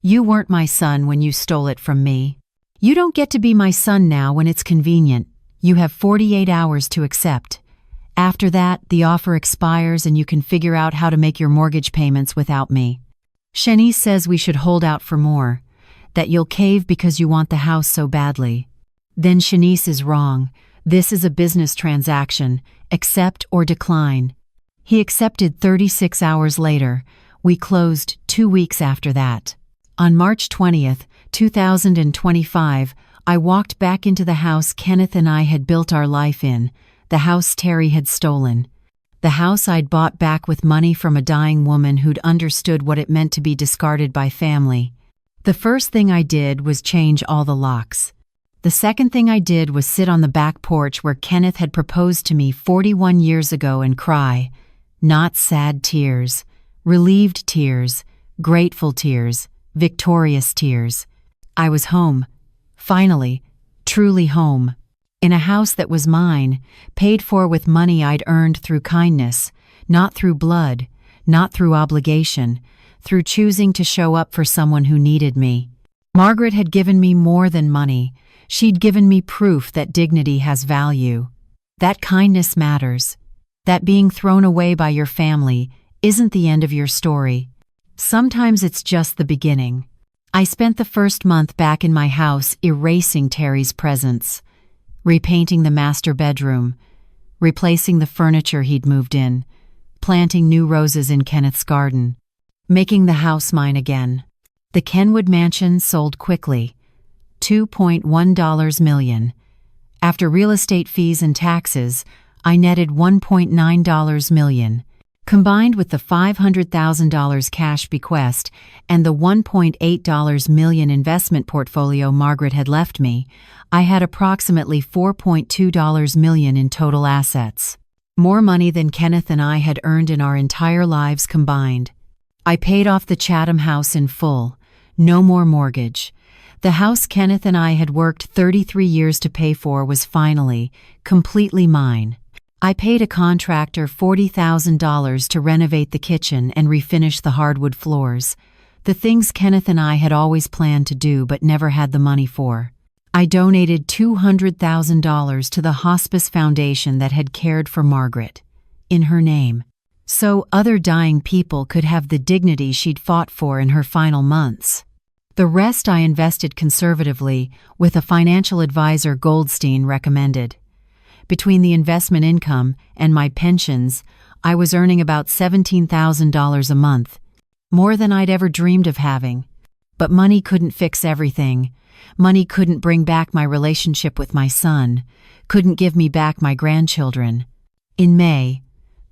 You weren't my son when you stole it from me. You don't get to be my son now when it's convenient. You have 48 hours to accept. After that, the offer expires and you can figure out how to make your mortgage payments without me. Shanice says we should hold out for more, that you'll cave because you want the house so badly. Then Shanice is wrong. This is a business transaction. Accept or decline. He accepted 36 hours later. We closed 2 weeks after that. On March 20th, 2025, I walked back into the house Kenneth and I had built our life in, the house Terry had stolen. The house I'd bought back with money from a dying woman who'd understood what it meant to be discarded by family. The first thing I did was change all the locks. The second thing I did was sit on the back porch where Kenneth had proposed to me 41 years ago and cry. Not sad tears, relieved tears, grateful tears, victorious tears. I was home. Finally, truly home. In a house that was mine, paid for with money I'd earned through kindness, not through blood, not through obligation, through choosing to show up for someone who needed me. Margaret had given me more than money. She'd given me proof that dignity has value, that kindness matters, that being thrown away by your family isn't the end of your story. Sometimes it's just the beginning. I spent the first month back in my house erasing Terry's presence, repainting the master bedroom, replacing the furniture he'd moved in, planting new roses in Kenneth's garden, making the house mine again. The Kenwood mansion sold quickly, $2.1 million. After real estate fees and taxes, I netted $1.9 million. Combined with the $500,000 cash bequest and the $1.8 million investment portfolio Margaret had left me, I had approximately $4.2 million in total assets. More money than Kenneth and I had earned in our entire lives combined. I paid off the Chatham house in full. No more mortgage. The house Kenneth and I had worked 33 years to pay for was finally, completely mine. I paid a contractor $40,000 to renovate the kitchen and refinish the hardwood floors, the things Kenneth and I had always planned to do but never had the money for. I donated $200,000 to the hospice foundation that had cared for Margaret, in her name, so other dying people could have the dignity she'd fought for in her final months. The rest I invested conservatively with a financial advisor Goldstein recommended. Between the investment income and my pensions, I was earning about $17,000 a month, more than I'd ever dreamed of having. But money couldn't fix everything. Money couldn't bring back my relationship with my son, couldn't give me back my grandchildren. In May,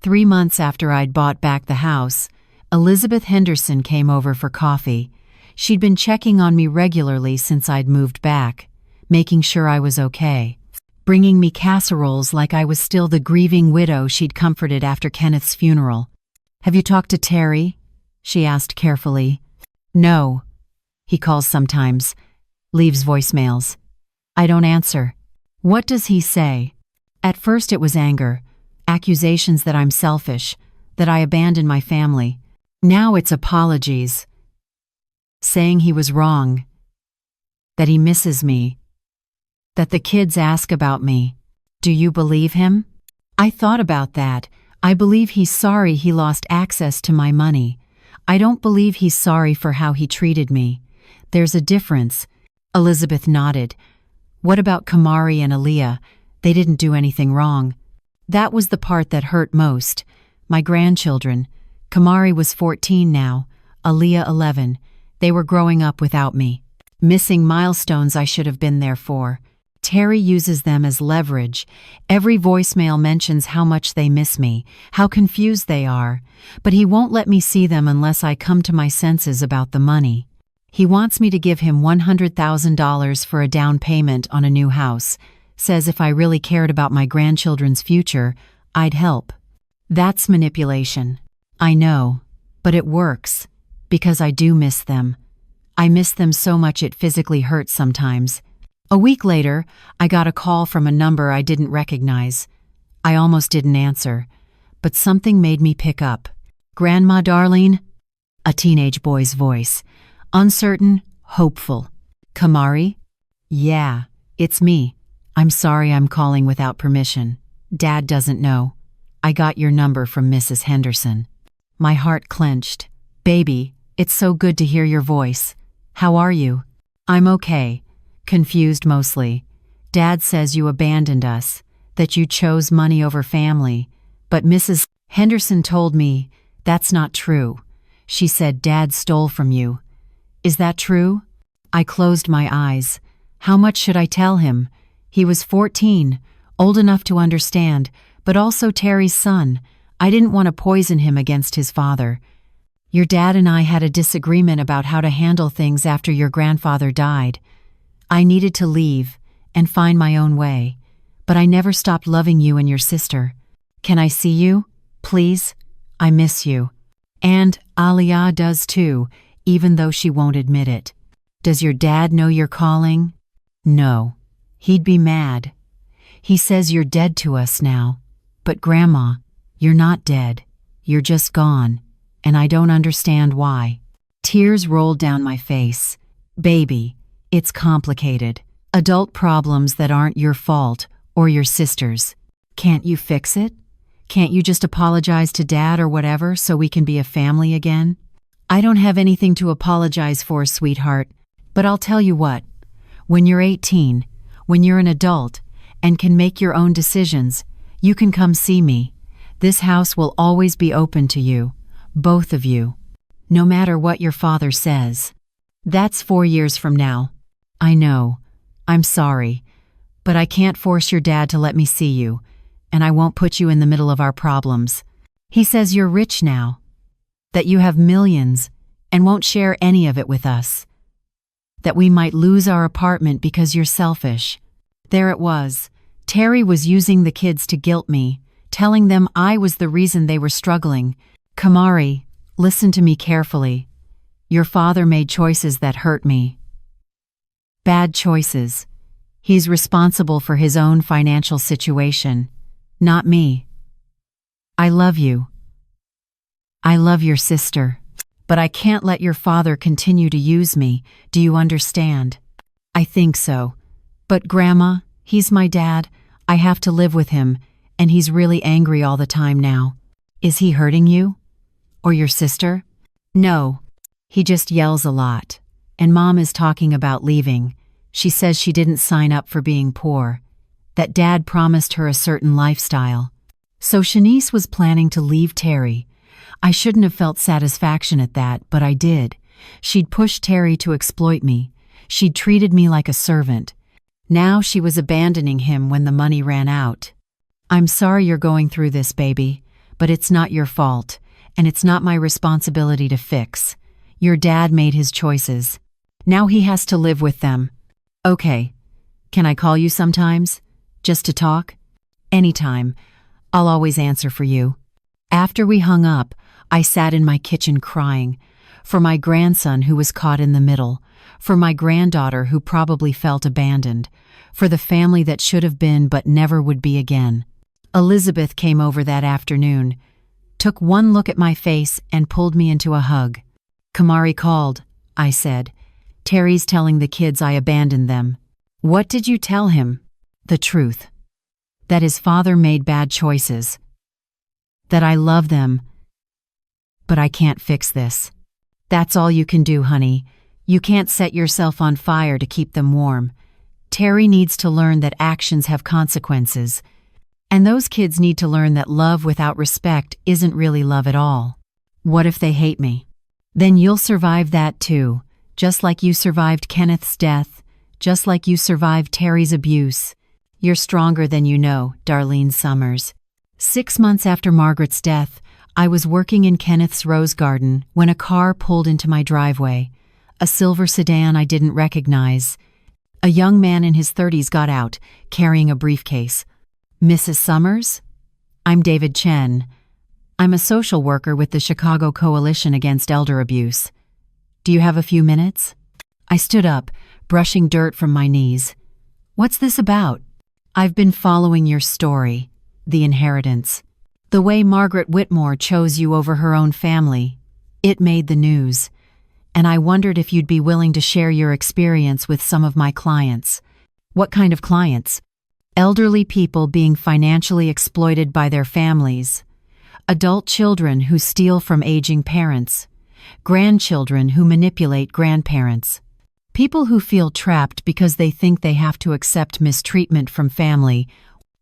3 months after I'd bought back the house, Elizabeth Henderson came over for coffee. She'd been checking on me regularly since I'd moved back, making sure I was okay, bringing me casseroles like I was still the grieving widow she'd comforted after Kenneth's funeral. "Have you talked to Terry?" she asked carefully. "No. He calls sometimes, leaves voicemails. I don't answer." "What does he say?" At first it was anger, accusations that I'm selfish, that I abandoned my family. Now it's apologies, saying he was wrong, that he misses me, that the kids ask about me. Do you believe him? I thought about that. I believe he's sorry he lost access to my money. I don't believe he's sorry for how he treated me. There's a difference. Elizabeth nodded. What about Kamari and Aaliyah? They didn't do anything wrong. That was the part that hurt most. My grandchildren. Kamari was 14 now, Aaliyah 11. They were growing up without me, missing milestones I should have been there for. Terry uses them as leverage. Every voicemail mentions how much they miss me, how confused they are, but he won't let me see them unless I come to my senses about the money. He wants me to give him $100,000 for a down payment on a new house, says if I really cared about my grandchildren's future, I'd help. That's manipulation. I know, but it works, because I do miss them. I miss them so much it physically hurts sometimes. A week later, I got a call from a number I didn't recognize. I almost didn't answer, but something made me pick up. "Grandma, darling?" A teenage boy's voice. Uncertain, hopeful. "Kamari?" "Yeah, it's me. I'm sorry I'm calling without permission. Dad doesn't know. I got your number from Mrs. Henderson." My heart clenched. "Baby, it's so good to hear your voice. How are you?" "I'm okay. Confused mostly. Dad says you abandoned us, that you chose money over family, but Mrs. Henderson told me that's not true. She said Dad stole from you. Is that true?" I closed my eyes. How much should I tell him? He was 14, old enough to understand, but also Terry's son. I didn't want to poison him against his father. "Your dad and I had a disagreement about how to handle things after your grandfather died. I needed to leave and find my own way, but I never stopped loving you and your sister. Can I see you? Please? I miss you. And Aliyah does too, even though she won't admit it. Does your dad know you're calling?" "No. He'd be mad. He says you're dead to us now. But Grandma, you're not dead. You're just gone, and I don't understand why." Tears rolled down my face. "Baby, it's complicated. Adult problems that aren't your fault or your sister's. Can't you fix it? Can't you just apologize to Dad or whatever so we can be a family again?" "I don't have anything to apologize for, sweetheart. But I'll tell you what. When you're 18, when you're an adult, and can make your own decisions, you can come see me. This house will always be open to you, both of you, no matter what your father says." That's 4 years from now. I know. I'm sorry. But I can't force your dad to let me see you, and I won't put you in the middle of our problems. He says you're rich now, that you have millions, and won't share any of it with us. That we might lose our apartment because you're selfish. There it was. Terry was using the kids to guilt me, telling them I was the reason they were struggling. "Kamari, listen to me carefully. Your father made choices that hurt me. Bad choices. He's responsible for his own financial situation. Not me. I love you. I love your sister. But I can't let your father continue to use me, do you understand? I think so. But Grandma, he's my dad. I have to live with him, and he's really angry all the time now. Is he hurting you? Or your sister? No. He just yells a lot. And Mom is talking about leaving. She says she didn't sign up for being poor. That Dad promised her a certain lifestyle. So Shanice was planning to leave Terry. I shouldn't have felt satisfaction at that, but I did. She'd pushed Terry to exploit me. She'd treated me like a servant. Now she was abandoning him when the money ran out. I'm sorry you're going through this, baby, but it's not your fault, and it's not my responsibility to fix. Your dad made his choices. Now he has to live with them. Okay. Can I call you sometimes? Just to talk? Anytime. I'll always answer for you. After we hung up, I sat in my kitchen crying. For my grandson who was caught in the middle. For my granddaughter who probably felt abandoned. For the family that should have been but never would be again. Elizabeth came over that afternoon, took one look at my face and pulled me into a hug. Kamari called, I said. Terry's telling the kids I abandoned them. What did you tell him? The truth. That his father made bad choices. That I love them. But I can't fix this. That's all you can do, honey. You can't set yourself on fire to keep them warm. Terry needs to learn that actions have consequences. And those kids need to learn that love without respect isn't really love at all. What if they hate me? Then you'll survive that too, just like you survived Kenneth's death, just like you survived Terry's abuse. You're stronger than you know, Darlene Summers. 6 months after Margaret's death, I was working in Kenneth's rose garden when a car pulled into my driveway. A silver sedan I didn't recognize. A young man in his 30s got out, carrying a briefcase. Mrs. Summers? I'm David Chen. I'm a social worker with the Chicago Coalition Against Elder Abuse. Do you have a few minutes? I stood up, brushing dirt from my knees. What's this about? I've been following your story, the inheritance. The way Margaret Whitmore chose you over her own family. It made the news. And I wondered if you'd be willing to share your experience with some of my clients. What kind of clients? Elderly people being financially exploited by their families. Adult children who steal from aging parents. Grandchildren who manipulate grandparents. People who feel trapped because they think they have to accept mistreatment from family.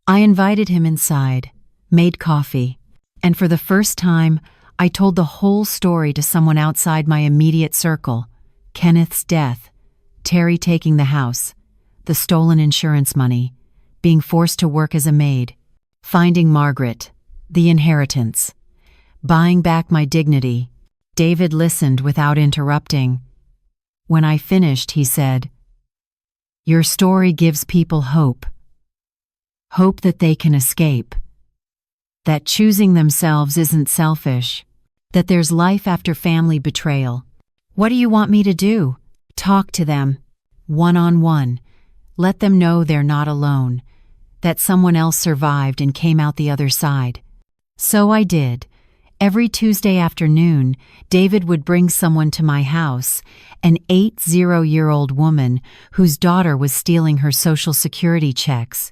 I invited him inside, made coffee, and for the first time, I told the whole story to someone outside my immediate circle. Kenneth's death, Terry taking the house, the stolen insurance money, being forced to work as a maid, finding Margaret, the inheritance, buying back my dignity. David listened without interrupting. When I finished, he said, "Your story gives people hope. Hope that they can escape. That choosing themselves isn't selfish. That there's life after family betrayal. What do you want me to do? Talk to them, one-on-one. Let them know they're not alone. That someone else survived and came out the other side." So I did. Every Tuesday afternoon, David would bring someone to my house, an 80-year-old woman whose daughter was stealing her Social Security checks,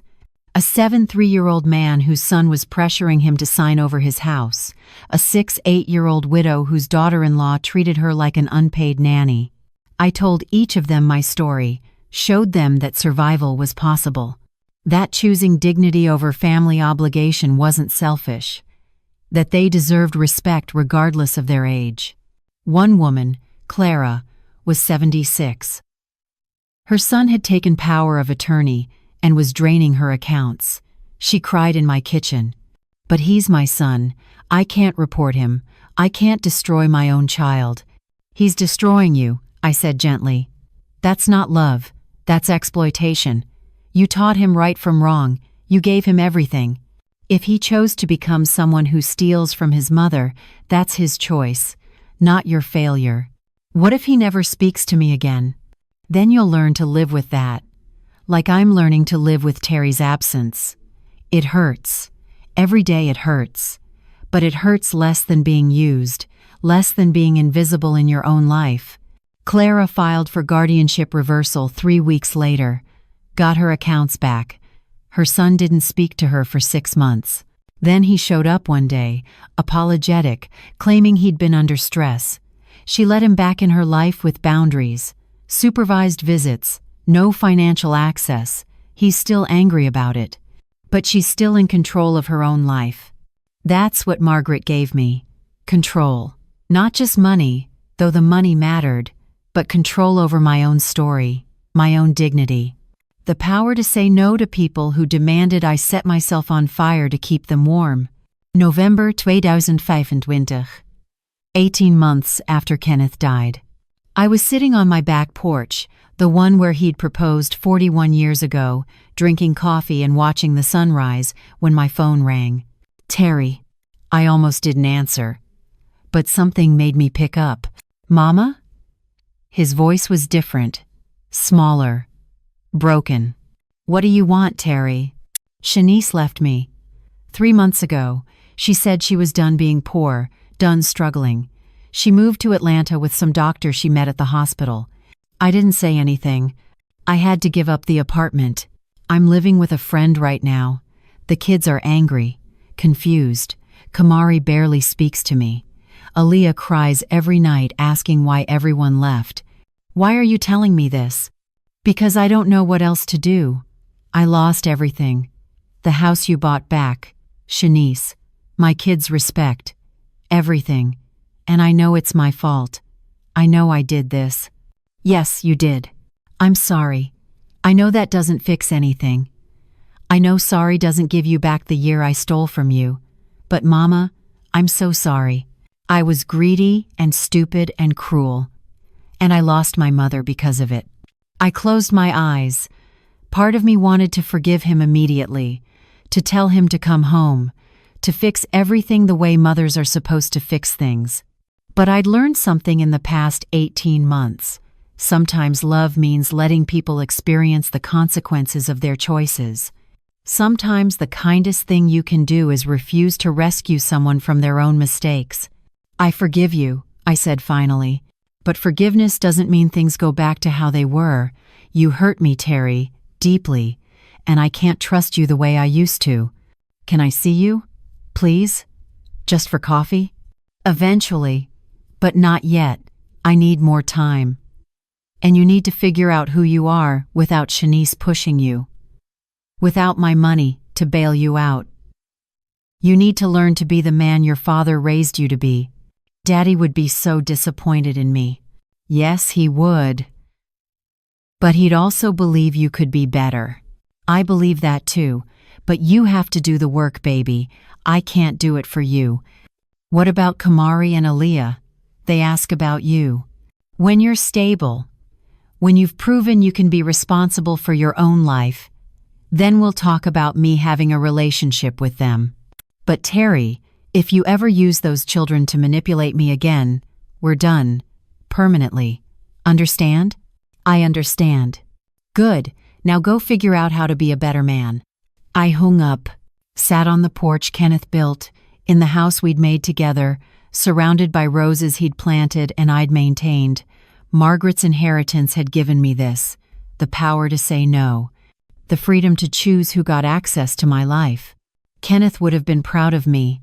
a 73-year-old man whose son was pressuring him to sign over his house, a 68-year-old widow whose daughter-in-law treated her like an unpaid nanny. I told each of them my story, showed them that survival was possible, that choosing dignity over family obligation wasn't selfish, that they deserved respect regardless of their age. One woman, Clara, was 76. Her son had taken power of attorney and was draining her accounts. She cried in my kitchen. "But he's my son. I can't report him. I can't destroy my own child." "He's destroying you," I said gently. "That's not love. That's exploitation. You taught him right from wrong. You gave him everything. If he chose to become someone who steals from his mother, that's his choice, not your failure. What if he never speaks to me again? Then you'll learn to live with that. Like I'm learning to live with Terry's absence. It hurts. Every day it hurts. But it hurts less than being used, less than being invisible in your own life. Clara filed for guardianship reversal 3 weeks later, got her accounts back. Her son didn't speak to her for 6 months. Then he showed up one day, apologetic, claiming he'd been under stress. She let him back in her life with boundaries, supervised visits, no financial access. He's still angry about it. But she's still in control of her own life. That's what Margaret gave me. Control. Not just money, though the money mattered, but control over my own story, my own dignity. The power to say no to people who demanded I set myself on fire to keep them warm. November 2025. 18 months after Kenneth died. I was sitting on my back porch, the one where he'd proposed 41 years ago, drinking coffee and watching the sunrise, when my phone rang. Terry. I almost didn't answer. But something made me pick up. Mama? His voice was different, smaller, broken. What do you want, Terry? Shanice left me. 3 months ago. She said she was done being poor, done struggling. She moved to Atlanta with some doctor she met at the hospital. I didn't say anything. I had to give up the apartment. I'm living with a friend right now. The kids are angry, confused. Kamari barely speaks to me. Aaliyah cries every night asking why everyone left. Why are you telling me this? Because I don't know what else to do. I lost everything. The house you bought back, Shanice, my kids' respect, everything. And I know it's my fault. I know I did this. Yes, you did. I'm sorry. I know that doesn't fix anything. I know sorry doesn't give you back the year I stole from you. But Mama, I'm so sorry. I was greedy and stupid and cruel. And I lost my mother because of it. I closed my eyes. Part of me wanted to forgive him immediately, to tell him to come home, to fix everything the way mothers are supposed to fix things. But I'd learned something in the past 18 months. Sometimes love means letting people experience the consequences of their choices. Sometimes the kindest thing you can do is refuse to rescue someone from their own mistakes. I forgive you, I said finally. But forgiveness doesn't mean things go back to how they were. You hurt me, Terry, deeply, and I can't trust you the way I used to. Can I see you? Please? Just for coffee? Eventually. But not yet. I need more time. And you need to figure out who you are without Shanice pushing you. Without my money to bail you out. You need to learn to be the man your father raised you to be. Daddy would be so disappointed in me. Yes, he would. But he'd also believe you could be better. I believe that too, but you have to do the work, baby. I can't do it for you. What about Kamari and Aaliyah? They ask about you. When you're stable, when you've proven you can be responsible for your own life, then we'll talk about me having a relationship with them. But Terry, if you ever use those children to manipulate me again, we're done. Permanently. Understand? I understand. Good. Now go figure out how to be a better man. I hung up, sat on the porch Kenneth built, in the house we'd made together, surrounded by roses he'd planted and I'd maintained. Margaret's inheritance had given me this, the power to say no, the freedom to choose who got access to my life. Kenneth would have been proud of me.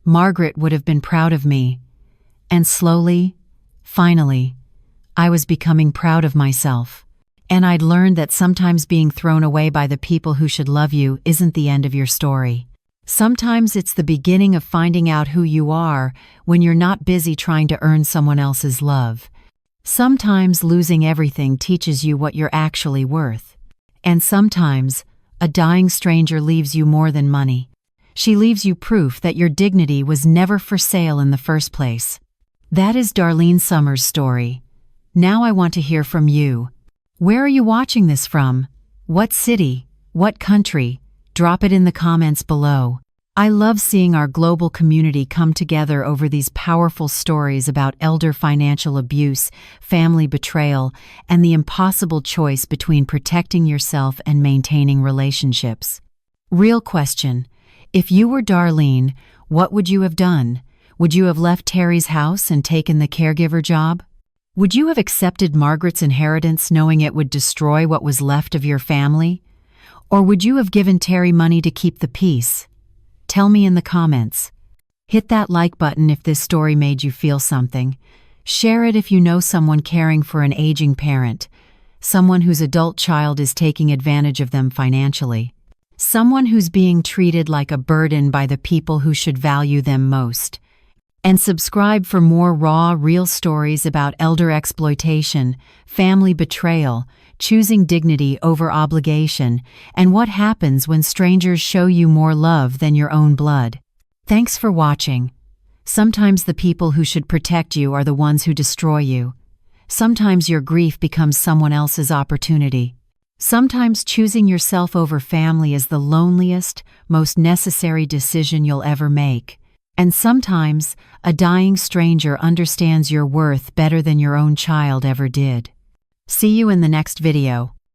Margaret would have been proud of me. And slowly, finally, I was becoming proud of myself. And I'd learned that sometimes being thrown away by the people who should love you isn't the end of your story. Sometimes it's the beginning of finding out who you are when you're not busy trying to earn someone else's love. Sometimes losing everything teaches you what you're actually worth. And sometimes, a dying stranger leaves you more than money. She leaves you proof that your dignity was never for sale in the first place. That is Darlene Summers' story. Now I want to hear from you. Where are you watching this from? What city? What country? Drop it in the comments below. I love seeing our global community come together over these powerful stories about elder financial abuse, family betrayal, and the impossible choice between protecting yourself and maintaining relationships. Real question. If you were Darlene, what would you have done? Would you have left Terry's house and taken the caregiver job? Would you have accepted Margaret's inheritance knowing it would destroy what was left of your family? Or would you have given Terry money to keep the peace? Tell me in the comments. Hit that like button if this story made you feel something. Share it if you know someone caring for an aging parent, someone whose adult child is taking advantage of them financially, someone who's being treated like a burden by the people who should value them most. And subscribe for more raw, real stories about elder exploitation, family betrayal, choosing dignity over obligation, and what happens when strangers show you more love than your own blood. Thanks for watching. Sometimes the people who should protect you are the ones who destroy you. Sometimes your grief becomes someone else's opportunity. Sometimes choosing yourself over family is the loneliest, most necessary decision you'll ever make. And sometimes a dying stranger understands your worth better than your own child ever did. See you in the next video.